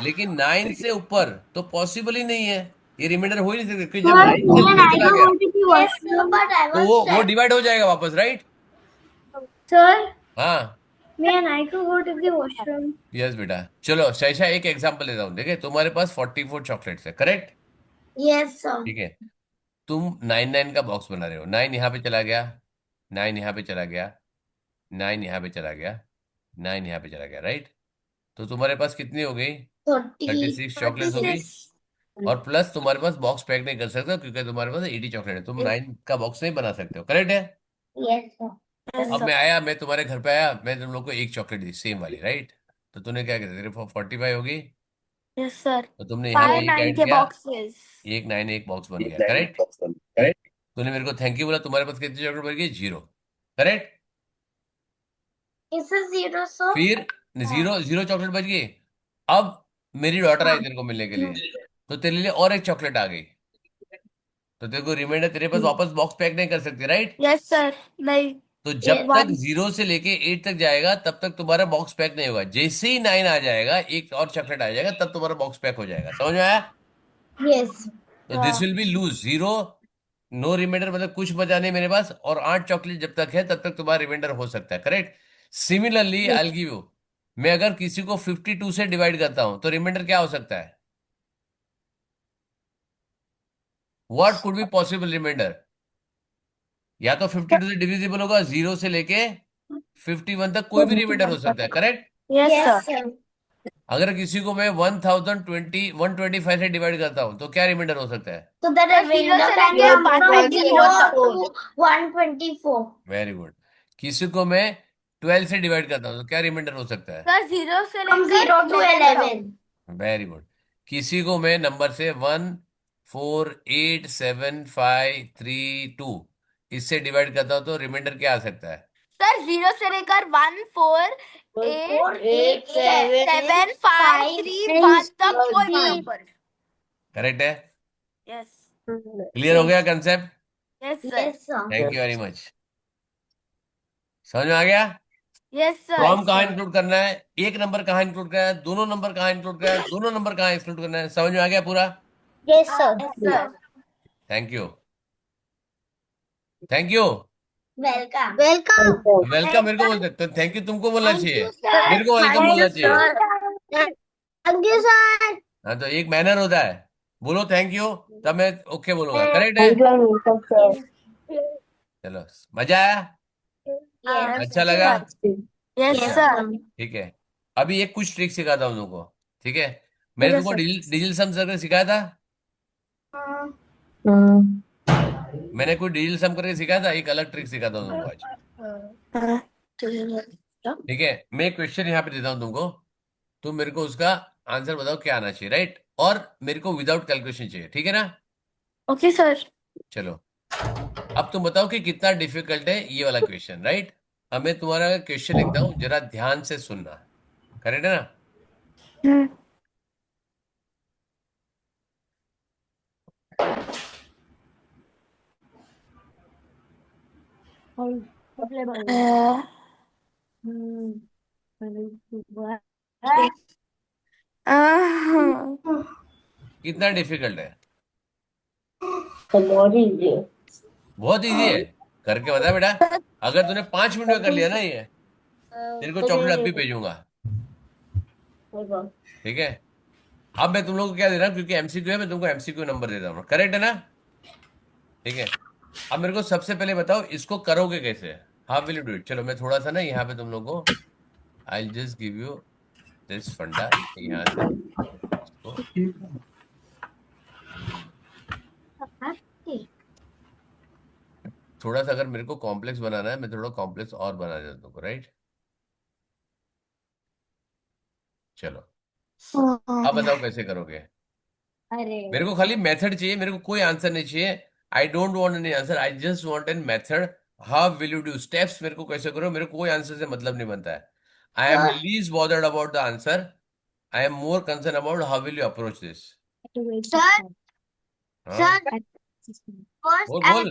लेकिन 9 से ऊपर तो पॉसिबल ही नहीं है। ये रिमाइंडर हो ही नहीं सकता, क्योंकि जब 9 से ऊपर चला गया Yes, sir, but I तो was वो डिवाइड हो जाएगा वापस, राइट? Sir, हाँ, may I to go to the washroom? Yes बेटा। चलो शैशा, एक एग्जांपल लेता हूँ, देखिए तुम्हारे पास 44 चॉकलेट्स है, करेक्ट? Yes, sir. ठीक है, तुम 9 9 का बॉक्स बना रहे हो, 9 यहाँ पे चला गया, 9 यहाँ पे चला गया, 9 यहाँ पे चला गया, 9 यहाँ पे चला गया, राइट। तो तुम्हारे पास कितनी हो गई? 36 चॉकलेट्स होगी। 36। और प्लस तुम्हारे पास बॉक्स पैक नहीं कर सकते हो, क्योंकि तुम्हारे पास 80 चॉकलेट है, तुम 9 का बॉक्स नहीं बना सकते हो, करेक्ट है। Yes sir. यस अब सर। मैं तुम्हारे घर पे आया, मैं तुम लोग को एक चॉकलेट दी सेम वाली, राइट। तो तूने क्या किया, तेरे 45 होगी, यस सर। तो तुमने यहाँ पे 5 एक 9 ऐड के किया, बॉक्सेस। एक 9 एक बॉक्स बन गया, करेक्ट। तूने मेरे को थैंक यू बोला, तुम्हारे पास कितनी चॉकलेट बन गई? 0, करेक्ट। इस 0 सो फिर जीरो जीरो चॉकलेट बच गई। अब मेरी डॉटर आई तेरे को मिलने के लिए, तो तेरे लिए और एक चॉकलेट आ गई, तो तेरे को रिमाइंडर तेरे पास वापस बॉक्स पैक नहीं कर सकती, राइट। Yes sir. नहीं। तो जब तक वन। 0 से लेके 8 तक जाएगा तब तक तुम्हारा बॉक्स पैक नहीं होगा, जैसे ही 9 आ जाएगा, एक और चॉकलेट आ जाएगा, तब तुम्हारा बॉक्स पैक हो जाएगा, समझ में आया। यस। तो this will be lose 0, no remainder, मतलब कुछ बचा नहीं मेरे पास, और 8 चॉकलेट जब तक है तब तक तुम्हारा रिमाइंडर हो सकता है, correct. Similarly I give you, मैं अगर किसी को 52 से डिवाइड करता हूं तो रिमाइंडर क्या हो सकता है? What could be possible remainder? या तो 52 से डिविजिबल होगा, 0 से लेके 51 तक कोई भी रिमाइंडर हो सकता है, correct. Yes yes sir. Sir. अगर किसी को मैं 125 से डिवाइड करता हूं तो क्या रिमाइंडर हो सकता है? तो द सर 0 रिमाइंडर से कैन लेके कम फ्रॉम 124 तक। 0 to 124। Very good. किसी को मैं 12 से डिवाइड करता हूं तो क्या रिमाइंडर हो सकता है? सर 0 से फ्रॉम लेकर 0 to 11 तक। 11। Very good. किसी को मैं नंबर से 1487532 इससे डिवाइड करता हूं तो रिमाइंडर क्या आ सकता है? सर 0 से लेकर 1 4 8 8 7 5 3 1 तक कोई भी नंबर। करेक्ट है। यस। क्लियर हो गया concept? Yes sir. Yes sir. Thank you very much. समझ में आ गया? Yes sir. फ्रॉम कहाँ इंक्लूड करना है, एक नंबर कहाँ इंक्लूड करना है, दोनों नंबर कहाँ इंक्लूड करना है, दोनों नंबर कहाँ इंक्लूड करना है, समझ में आ गया पूरा? Yes sir. Yes sir. Thank you, thank you. Welcome welcome. Welcome मेरे को बोलते, तो थैंक यू तुमको बोलना थैंक चाहिए, यू सर। मेरे को वेलकम बोलना चाहिए। Thank you sir. हाँ, तो एक मैनर होता है, बोलो थैंक यू, तब मैं ओके बोलूंगा, करेक्ट है। चलो, मजा आया, अच्छा लगा। यस अच्छा, सर। ठीक है। अभी एक कुछ ट्रिक सिखाता हूँ तुमको, ठीक है। मैंने तुमको डिजिटल सम करके सिखाया था, मैंने कोई डिजिटल सम करके सिखाया था, एक अलग ट्रिक सिखाता हूँ तुमको आज, ठीक है। मैं एक क्वेश्चन यहाँ पे देता हूँ तुमको, तुम मेरे को उसका आंसर बताओ क्या आना चाहिए, राइट। और मेरे को विदाउट कैलकुलेशन चाहिए, ठीक है ना। Okay sir. चलो, अब तुम बताओ कि कितना डिफिकल्ट है ये वाला क्वेश्चन, राइट। अब मैं तुम्हारा क्वेश्चन लिखता हूँ, जरा ध्यान से सुनना, करेक्ट है ना। कितना डिफिकल्ट है? बहुत इजी है, करके बता बेटा। अगर तूने 5 मिनट में कर लिया ना ये, तेरे को चॉकलेट अभी भेजूंगा, ठीक है। अब मैं तुम लोग को क्या दे रहा हूँ, क्योंकि एमसीक्यू है, मैं तुमको एमसीक्यू नंबर दे रहा हूँ, करेक्ट है ना, ठीक है। अब मेरे को सबसे पहले बताओ इसको करोगे कैसे, how will you do it. चलो मैं थोड़ा सा ना यहाँ पे तुम लोग को, I just give you this फंडा, यहाँ से इसको, थोड़ा सा अगर मेरे को कॉम्प्लेक्स बनाना है, मैं थोड़ा कॉम्प्लेक्स और बना देता हूँ तुमको, राइट। चलो, अब बताओ कैसे करोगे। अरे मेरे को खाली मेथड चाहिए, मेरे को कोई आंसर नहीं चाहिए। I don't want any answer, I just want an method. How will you do steps, मेरे को कैसे करो, मेरे को कोई आंसर से मतलब नहीं बनता है। I am least bothered about the answer, I am more concern about how will you approach this. Sir. हाँ, सर first बोल add बोल।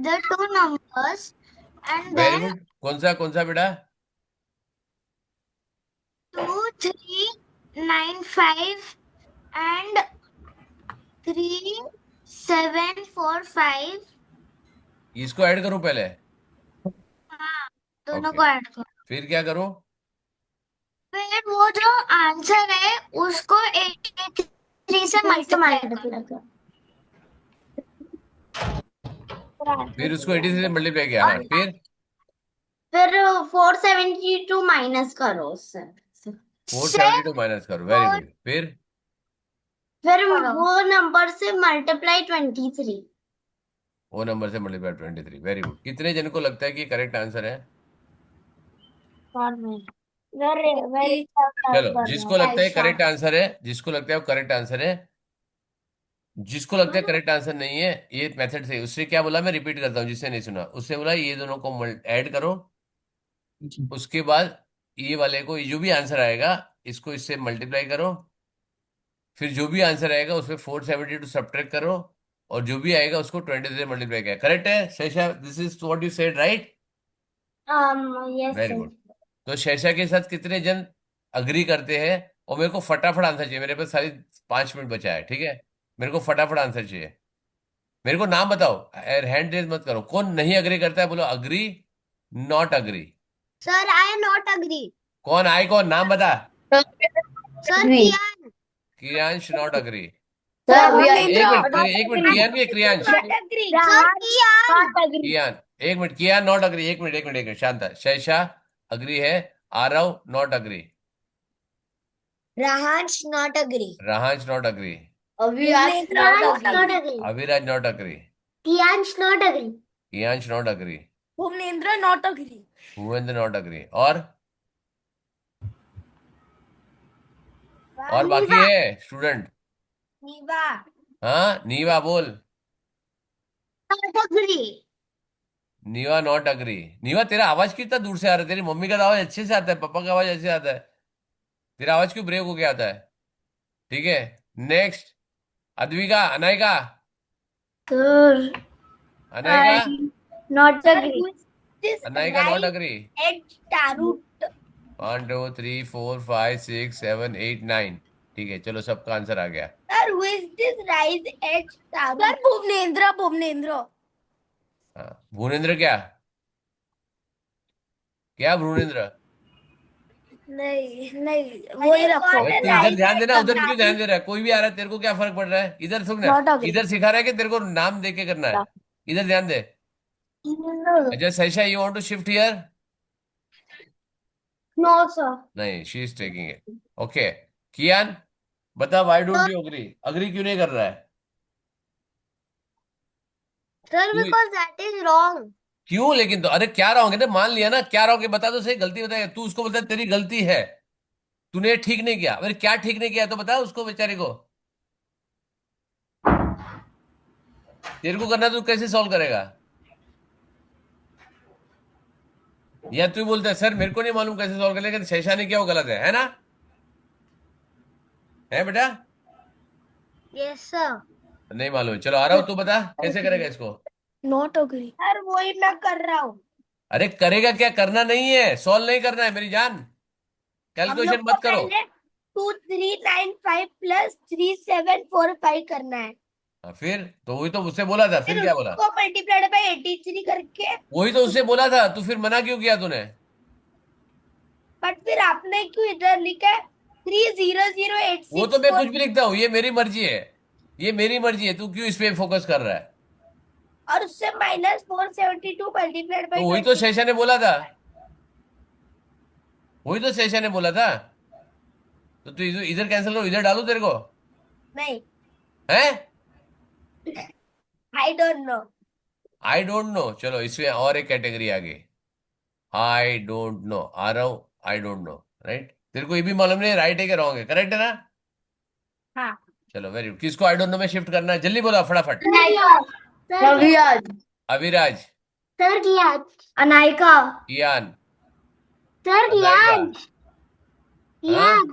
the two numbers and very then good, कौन सा बेटा? 2395 and 3745। इसको ऐड करूं पहले? हाँ, दोनों ओके, को ऐड करो। फिर क्या करूं? फिर वो जो आंसर है उसको 83 से मल्टीप्लाई करो। फिर उसको 80 से मल्टीप्लाई किया, हाँ, फिर फिर 472 माइनस करो उससे 472 माइनस करो, वेरी गुड। फिर वो नंबर से मल्टीप्लाई 23। वो नंबर से मल्टीप्लाई 23, वेरी गुड। कितने जन को लगता है कि करेक्ट आंसर है? और मैं वेरी वेरी चलो, जिसको लगता है करेक्ट आंसर है, जिसको लगता है वो करेक्ट आंसर है, जिसको लगता है करेक्ट आंसर नहीं है, ये मेथड से उससे क्या बोला, मैं रिपीट करता हूँ जिससे नहीं सुना। उससे बोला ये दोनों को ऐड करो, उसके बाद ये वाले को, ये जो भी आंसर आएगा इसको इससे मल्टीप्लाई करो, फिर जो भी आंसर आएगा उसमें 472 सब्ट्रैक्ट करो, और जो भी आएगा उसको 20 से मल्टीप्लाई किया। करेक्ट है Shesha? This is what you said, right? Yes very good. तो शेषा के साथ कितने जन अग्री करते हैं? और मेरे को फटाफट आंसर चाहिए, मेरे पास सारी 5 मिनट बचा है, ठीक है? मेरे को फटाफट आंसर चाहिए। मेरे को नाम बताओ, हैंड रेज मत करो। कौन नहीं अग्री करता है, बोलो agree, not agree. Sir I not agree कौन आए, कौन नाम बता। Sir Kiyan Kriyansh not agree. Sir, we are एक मिनट, not एक मिनट, कियान भी है, Kriyansh. not agree. Sir Kiyan Kiyan, एक मिनट, कियान नॉट अग्री, एक मिनट, एक मिनट, एक मिनट, शांत। शैशा अग्री है, Aarav not agree, Rahansh not agree Rahansh not agree, We are not agree. Aviraj not agree, Kiyansh not agree Kiyansh not agree, Bhuvnendra not agree. Bhupendra not agree, और बाकी है स्टूडेंट। Niva. हाँ, नीवा बोल। Not agree Niva not agree. Niva, तेरा आवाज कितना दूर से आ रहा है? तेरी मम्मी का तो आवाज अच्छे से आता है, पापा का आवाज अच्छे से आता है, तेरा आवाज क्यों ब्रेक होके आता है? ठीक है, next. Advika, Anayka, sir Anayka, not Sir, agree who is this Anayka not right agree. edge Tarut? 1 2 3 4 5 6 7 8 9। ठीक है, चलो सबका आंसर आ गया। Sir, who is this right edge sir Tarut? भुवनेंद्र भुवनेंद्र हाँ, भूनेन्द्र क्या? क्या भूनेन्द्र? नहीं नहीं वही अरे रखो। कौन अबे है तू इधर right ध्यान edge देना, उधर क्यों ध्यान Tarut? दे रहा है? कोई भी आ रहा है, तेरे को क्या फर्क पड़ रहा है? इधर सुन ना, नॉट अग्री। इधर सिखा रहा है कि तेरे को नाम दे के करना है? इधर ध्यान दे। अच्छा Saisha, you want to shift here? No sir नहीं, she is taking it. Okay, Kiyan बता, why don't you agree? Agree क्यों नहीं कर रहा है? सर तू बिकॉज दैट इज रॉन्ग क्यों लेकिन? तो अरे क्या रहोगे ना, मान लिया ना, क्या रहोगे बता तो सही, गलती बताएगा तू, उसको बता तेरी गलती है, तूने ये ठीक नहीं किया। अरे क्या ठीक नहीं किया तो बता उसको, बेचारे को। तेरे को करना, तू कैसे सॉल्व करेगा? या तू बोलता है सर मेरे को नहीं मालूम कैसे सॉल्व करेगा, शेषा ने किया वो गलत है ना? है बेटा? यस सर नहीं मालूम, चलो आ रहा हूं, तू बता कैसे करेगा इसको। Not agree. Sir, वही मैं कर रहा हूँ। अरे करेगा क्या, करना नहीं है, सॉल्व नहीं करना है मेरी जान, हम लोग कैलकुलेशन को मत करो। पहले 2395 प्लस 3745 करना है। फिर तो वही तो उससे बोला था, फिर फिर क्या बोला? उसको मल्टीप्लाइड बाय 83 करके। वही तो उससे बोला था, तू फिर मना क्यों किया तूने? बट फिर आपने क्यों इधर लिखा है वो तो मैं 300864? कुछ भी लिखता हूँ, ये मेरी मर्जी है, ये मेरी मर्जी है, तू क्यों इस पे फोकस कर रहा है? और उससे -472 मल्टीप्लाइड बाय तो वही तो 20। शेषा ने बोला था, वही तो शेषा ने बोला था। तो तू इधर इधर कैंसिल करो, इधर डालू तेरे को? नहीं, है? आई don't no. I don't no, चलो इसमें और एक कैटेगरी आ गई, आई डोंट नो। आ रहा हूं, आई डोंट नो, राइट? तेरे को ये भी मालूम नहीं राइट है कि रॉन्ग है, करेक्ट है ना? हाँ, चलो वेरी गुड। किसको आई डोंट नो में शिफ्ट करना है, जल्दी बोला फटाफट। अविराज, सर कियान अनायका कियान, सर अनायका, हाँ,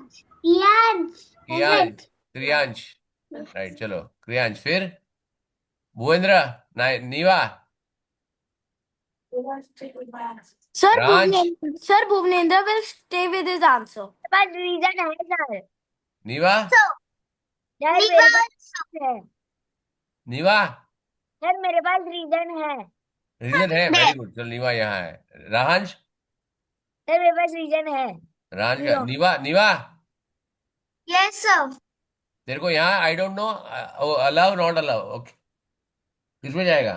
कियान कियान, क्रियांश, राइट, चलो क्रियांश, फिर भूपेंद्र, नीवा, रांच, sir Bhuvnendra will stay with his answer. But reason है सर नीवा, यार मेरे पास है नीवा, सर मेरे पास रीजन है रीजन है, वेरी गुड, चलो नीवा यहाँ है। राहंश, सर मेरे पास रीजन है राहंश का नीवा, नीवा, यस सर तेरे को यहाँ आई don't no, allow not allow, okay, किसमें जाएगा?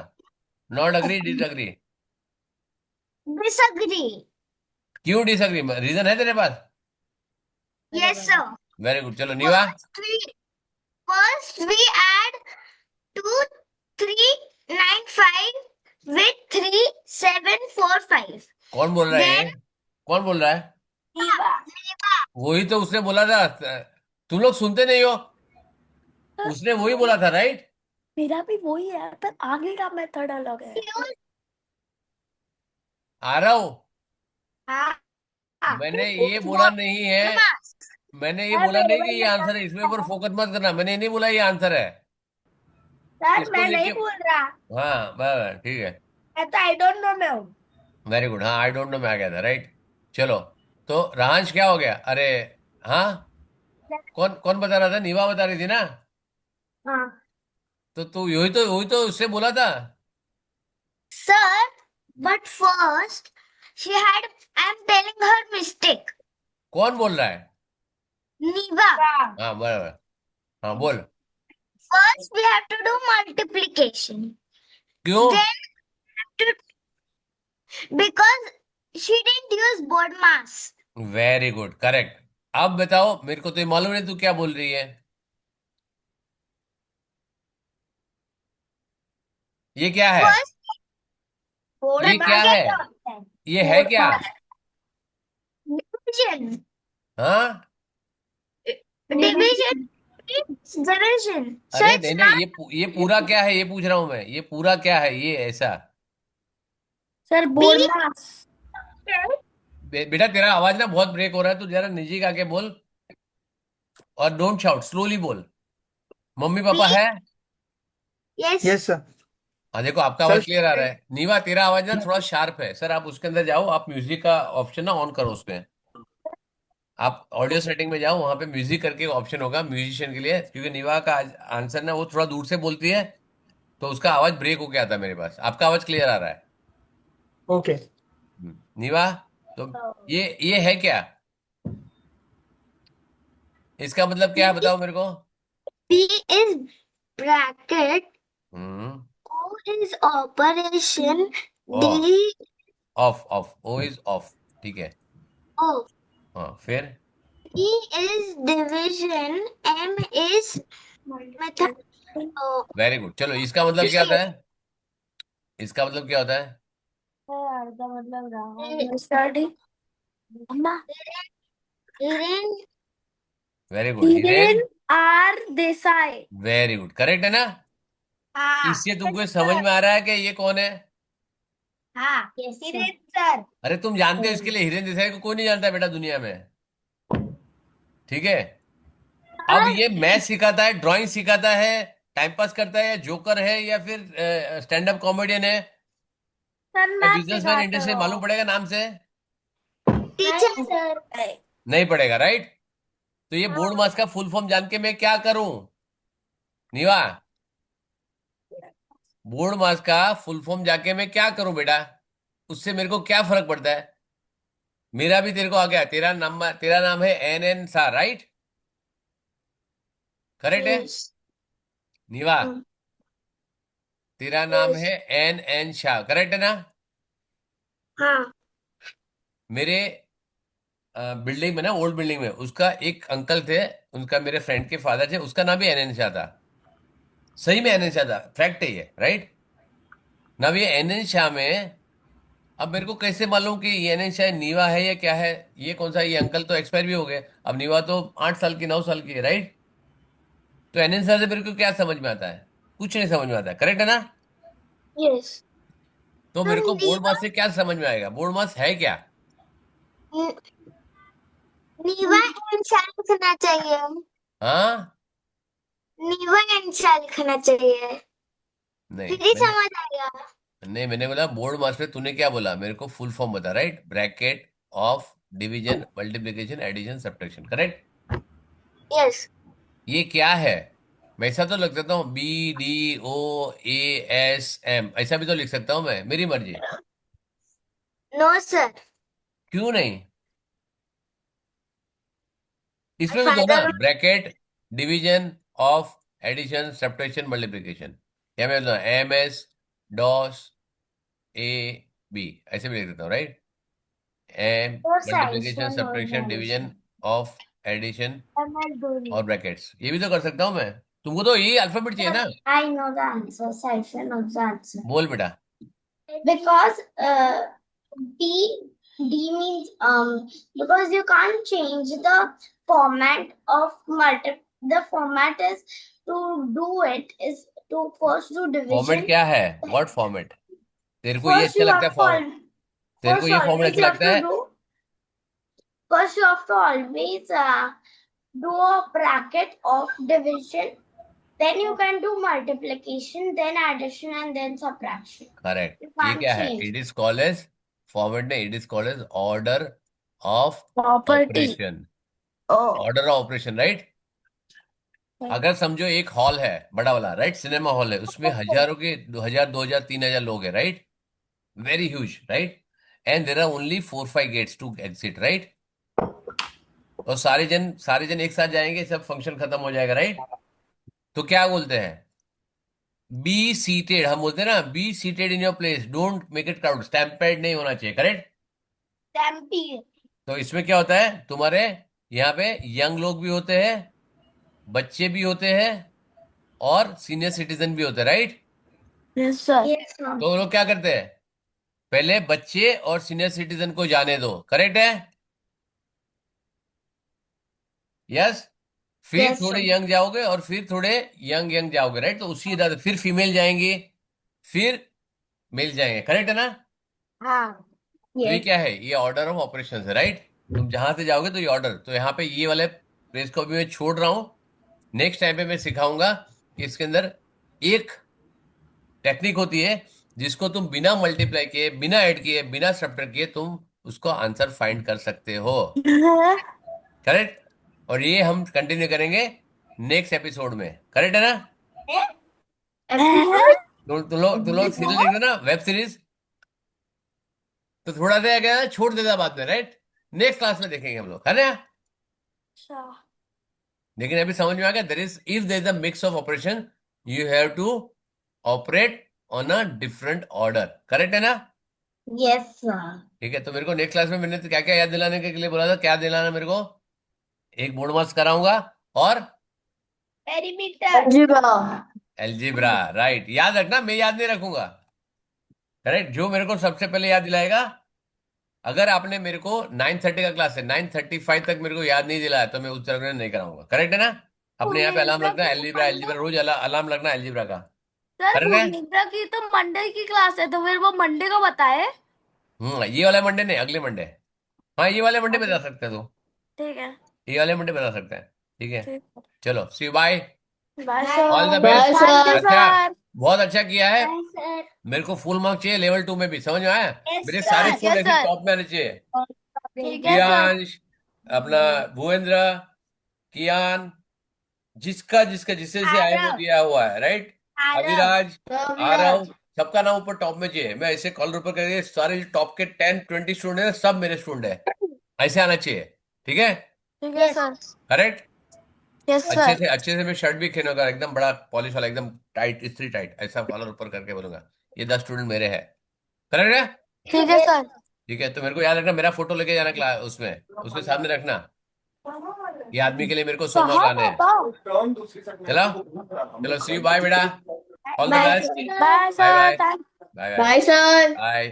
Not agree, disagree? disagree. क्यों डिसएग्री? रीजन है तेरे पास? Yes, sir. वेरी गुड, चलो नीवा। First we add 2395 with 3745. कौन बोल रहा है ये? Then कौन बोल रहा है? नीवा। वही तो उसने बोला था। तुम लोग सुनते नहीं हो? उसने वही बोला था, राइट? मेरा भी वही है, पर आगे का मेथड अलग है। आ रहा हूं। हाँ हाँ। मैंने ये बोला नहीं है। मैंने ये सर बोला मेरे नहीं कि को ये पता आंसर है, इसमें ऊपर फोकस मत करना। मैंने ये नहीं बोला ये आंसर है। सर इसको मैं देख नहीं के। बोल रहा। हाँ बराबर, ठीक है। मैं तो आई डोंट नो में हूँ। Very good. हाँ, आई डोंट नो में आ गया था, राइट। चलो, तो रांश क्या हो गया? अरे हाँ, कौन कौन बता रहा था? नीवा बता रही थी ना? हाँ. तो तू वही तो उससे बोला था। Sir, but first she had. I'm telling her mistake. कौन बोल रहा है? Niva. हाँ। हाँ बराबर। हाँ बोल। First we have to do multiplication. क्यों? Then to, because she didn't use board mass. Very good, correct. अब बताओ मेरे को, तो ये मालूम नहीं तू क्या बोल रही है। ये क्या है? First बोर्ड ये क्या मास है? क्या होता है? ये है बोर्ड क्या? मास। division. हाँ। Division. Division. So अरे it's नहीं नहीं, not. ये पूरा क्या है ये पूछ रहा हूं मैं। ये पूरा क्या है ये ऐसा? Sir B. बोर्ड मास। बेटा तेरा आवाज ना बहुत ब्रेक हो रहा है, तू जरा निजी का के बोल। और डोंट शाउट, स्लोली बोल। Mummy B. पापा है? Yes. Yes sir. हाँ देखो, आपका सर आवाज क्लियर आ रहा है। नीवा तेरा आवाज ना थोड़ा शार्प है सर। आप उसके अंदर जाओ, आप म्यूजिक का ऑप्शन ना ऑन करो उसमें। आप ऑडियो सेटिंग में जाओ, वहां पे म्यूजिक करके ऑप्शन होगा म्यूजिशियन के लिए, क्योंकि नीवा का आंसर ना वो थोड़ा दूर से बोलती है, तो उसका आवाज ब्रेक हो गया था मेरे पास। आपका आवाज क्लियर आ रहा है। ओके। नीवा, तो ये है क्या? इसका मतलब क्या है बताओ मेरे को। B is bracket. Hmm. O is operation. Of. D. Of of, O is of. ठीक है। O. हाँ फिर? E is division. M is method. O. Very good. चलो, इसका मतलब क्या होता है? इसका मतलब क्या होता है? यार का मतलब रहा। स्टडी। अम्मा। Hiren. Very good, Hiren. Hiren R Desai. Very good, correct है ना? हाँ। इससे तुमको ये समझ में आ रहा है कि ये कौन है? हाँ Yes, sir. हिरेन सर। अरे तुम जानते हो इसके लिए हिरेन देसाई को? कोई नहीं जानता बेटा दुनिया में। ठीक है। अब ये मैथ सिखाता है, ड्राइंग सिखाता है, टाइम पास करता है, या जोकर है, या फिर स्टैंड अप कॉमेडियन है, सर या मैथ बिजनेसमैन सिखाते इंडस्ट्री, मालूम हो। पड़ेगा नाम से? Teacher. नहीं सर। नहीं पड़ेगा, राइट? तो ये बोर्ड मास का फुल फॉर्म जान के मैं क्या करूं? नीवा, बोर्ड मास का फुल फॉर्म जाके मैं क्या करूं बेटा? उससे मेरे को क्या फर्क पड़ता है? मेरा भी तेरे को आ गया। तेरा नाम है एन एन सा, राइट? करेक्ट है? Yes. नीवा, तेरा नाम Yes. है एन एन शाह, करेक्ट है ना? हाँ. मेरे बिल्डिंग में ना, ओल्ड बिल्डिंग में, उसका एक अंकल थे, उनका मेरे फ्रेंड के फादर थे, उसका नाम भी एन एन शाह था। सही में एन एन शाह था, फैक्ट है ये, राइट? ना ये एन एन शाह में, अब मेरे को कैसे मालूम कि ये एन एन शाह नीवा है या क्या है? ये कौन सा? ये अंकल तो एक्सपायर भी हो गए। अब नीवा तो 8 साल की 9 साल की है, राइट? तो एन एन शाह से मेरे को क्या समझ में आता है? कुछ नहीं समझ में आता है, करेक्ट है ना? Yes. तो मेरे हम को बोर्ड नीवा. मास से क्या समझ में आएगा? बोर्ड मास है क्या? नीवा इंसान लिखना चाहिए. हाँ। नीवा इंसान लिखना चाहिए. नहीं फिर ही मैंने समझ आएगा. नहीं मैंने बोला बोर्ड मास में। तूने क्या बोला? मेरे को फुल फॉर्म बता, right? Bracket of division multiplication addition subtraction, correct? Yes. ये क्या है? मैं ऐसा तो लिख सकता हूँ B D O A S M, ऐसा भी तो लिख सकता हूँ मैं, मेरी मर्जी। No, sir. क्यों नहीं? My इसमें भी तो ना, father. Bracket division of addition subtraction multiplication, या मैं M S DOS A B, ऐसे भी लिख देता हूँ, राइट। एम तो multiplication, side subtraction, division, of, addition और और ब्रैकेट्स, ये भी तो कर सकता हूँ मैं। तुमको तो ये अल्फाबेट चाहिए ना। I know the answer. Saifa knows the answer. बोल बेटा। Because D D means because you can't change the format of multi. The format is to do it is to first do format division. क्या है? What format? तेरे को ये First अच्छा you लगता have है to फॉर्मेट? तेरे को first ये फॉर्मेट always अच्छा you have लगता to है? do. First you have to always do a bracket of division. Then you can do multiplication, then addition, and then subtraction. Correct. You ये can't क्या है? change. It is called as format ने, it is called as order of property. Operation. Oh. Order of operation, right. अगर समझो एक हॉल है बड़ा वाला, राइट, सिनेमा हॉल है, उसमें हजारों के 2000 2000 3000 लोग हैं, right, very huge, right, and there are only 4 5 gates to exit, right. और सारे जन एक साथ जाएंगे, सब फंक्शन खत्म हो जाएगा, राइट। तो क्या बोलते हैं? बी सीटेड, हम बोलते हैं ना, be seated in your place, don't make it crowd, stampede नहीं होना चाहिए, करेक्ट। Stampede. तो इसमें क्या होता है, तुम्हारे यहाँ पे यंग लोग भी होते हैं, बच्चे भी होते हैं, और सीनियर सिटीजन भी होते हैं, right. Yes sir. Yes, ma'am. तो वो लोग क्या करते हैं? पहले बच्चे और सीनियर सिटीजन को जाने दो, करेक्ट है? यस। फिर Yes, थोड़े sir. यंग जाओगे और फिर थोड़े यंग यंग जाओगे, राइट। तो उसी तरह से फिर फीमेल जाएंगी, फिर मेल जाएंगे, करेक्ट है ना। हाँ. तो ये Yes. क्या है? ये ऑर्डर ऑफ ऑपरेशन है, राइट। तुम जहां से जाओगे तो ये ऑर्डर, तो यहाँ पे ये वाले प्लेस को भी मैं छोड़ रहा हूँ। नेक्स्ट टाइम पे मैं सिखाऊंगा कि इसके अंदर एक टेक्निक होती है जिसको तुम बिना मल्टीप्लाई किए, बिना ऐड किए, बिना सब्ट्रैक्ट किए तुम उसको आंसर फाइंड कर सकते हो, करेक्ट। और ये हम कंटिन्यू करेंगे नेक्स्ट एपिसोड में, करेक्ट है ना। Episode? तुम लोग सीरियल देखते हो ना, वेब सीरीज, तो थोड़ा सा क्या छोड़ देता बाद में, राइट। नेक्स्ट क्लास में देखेंगे हम लोग, है ना। अच्छा। लेकिन अभी समझ में आ गया, there is if there is a mix of operation, you have to operate on a different order, correct है ना। Yes, sir. ठीक है, तो मेरे को नेक्स्ट क्लास में मैंने तो क्या क्या याद दिलाने के लिए बोला था, क्या दिलाना मेरे को? एक बोर्ड मार्क्स कराऊंगा, और Perimeter. Algebra. Algebra, right. याद रखना, मैं याद नहीं रखूंगा, करेक्ट। जो मेरे को सबसे पहले याद दिलाएगा, अगर आपने मेरे को 9:30 का क्लास है, 9:35 तक मेरे को याद नहीं दिलाया तो मैं उस तरह नहीं कराऊंगा, करेक्ट है ना। अपने यहाँ पे अलार्म रखना, एल्जिब्रा एल्जिब्रा रोज अलार्म लगना एल्जिब्रा का, सर करेक्ट है। भूमिका की तो मंडे की क्लास है, तो फिर वो मंडे को बताए। ये वाला मंडे नहीं, अगले मंडे। हाँ, ये वाले मंडे बता सकते हैं तू, ठीक है। ये वाले मंडे बता सकते हैं, ठीक है। ठीक है। चलो, see bye, bye all the sir. Best. Thank you अच्छा, सर। बहुत अच्छा किया है। Yes, sir. मेरे को फुल मार्क चाहिए लेवल 2 में भी, समझ में आया। Yes, मेरे sir. सारे स्टूडेंट यस ऐसे सर। टॉप में आने चाहिए। ठीक है सर। प्रियांश, अपना भूपेंद्र, कियान, जिसका जिसका जिससे जिसे आया वो आरव. दिया हुआ है, राइट। आरव. अविराज, आरव, सबका नाम ऊपर टॉप में चाहिए। मैं ऐसे कॉलर ऊपर करके सारे जो टॉप के 10 20 स्टूडेंट है, सब मेरे स्टूडेंट है, ऐसे आना चाहिए, ठीक है, ठीक है सर। करेक्ट। यस अच्छे सर। से अच्छे से मैं शर्ट भी खेलूंगा, एकदम बड़ा पॉलिश वाला, एकदम टाइट, इस्त्री टाइट, ऐसा कॉलर ऊपर करके बोलूंगा, ये 10 स्टूडेंट मेरे हैं, करेक्ट है। ठीक है सर। ठीक है, तो मेरे को याद रखना, मेरा फोटो लेके जाना क्लास, उसमें उसके सामने रखना। ये आदमी के लिए मेरे को 100 मार्क कहाँ लाने हैं। बताओ। चलो चलो, सी यू, बाय बेटा, all the Bye, best, sir. Bye bye sir. Bye, thank bye bye, Bye, sir. Bye.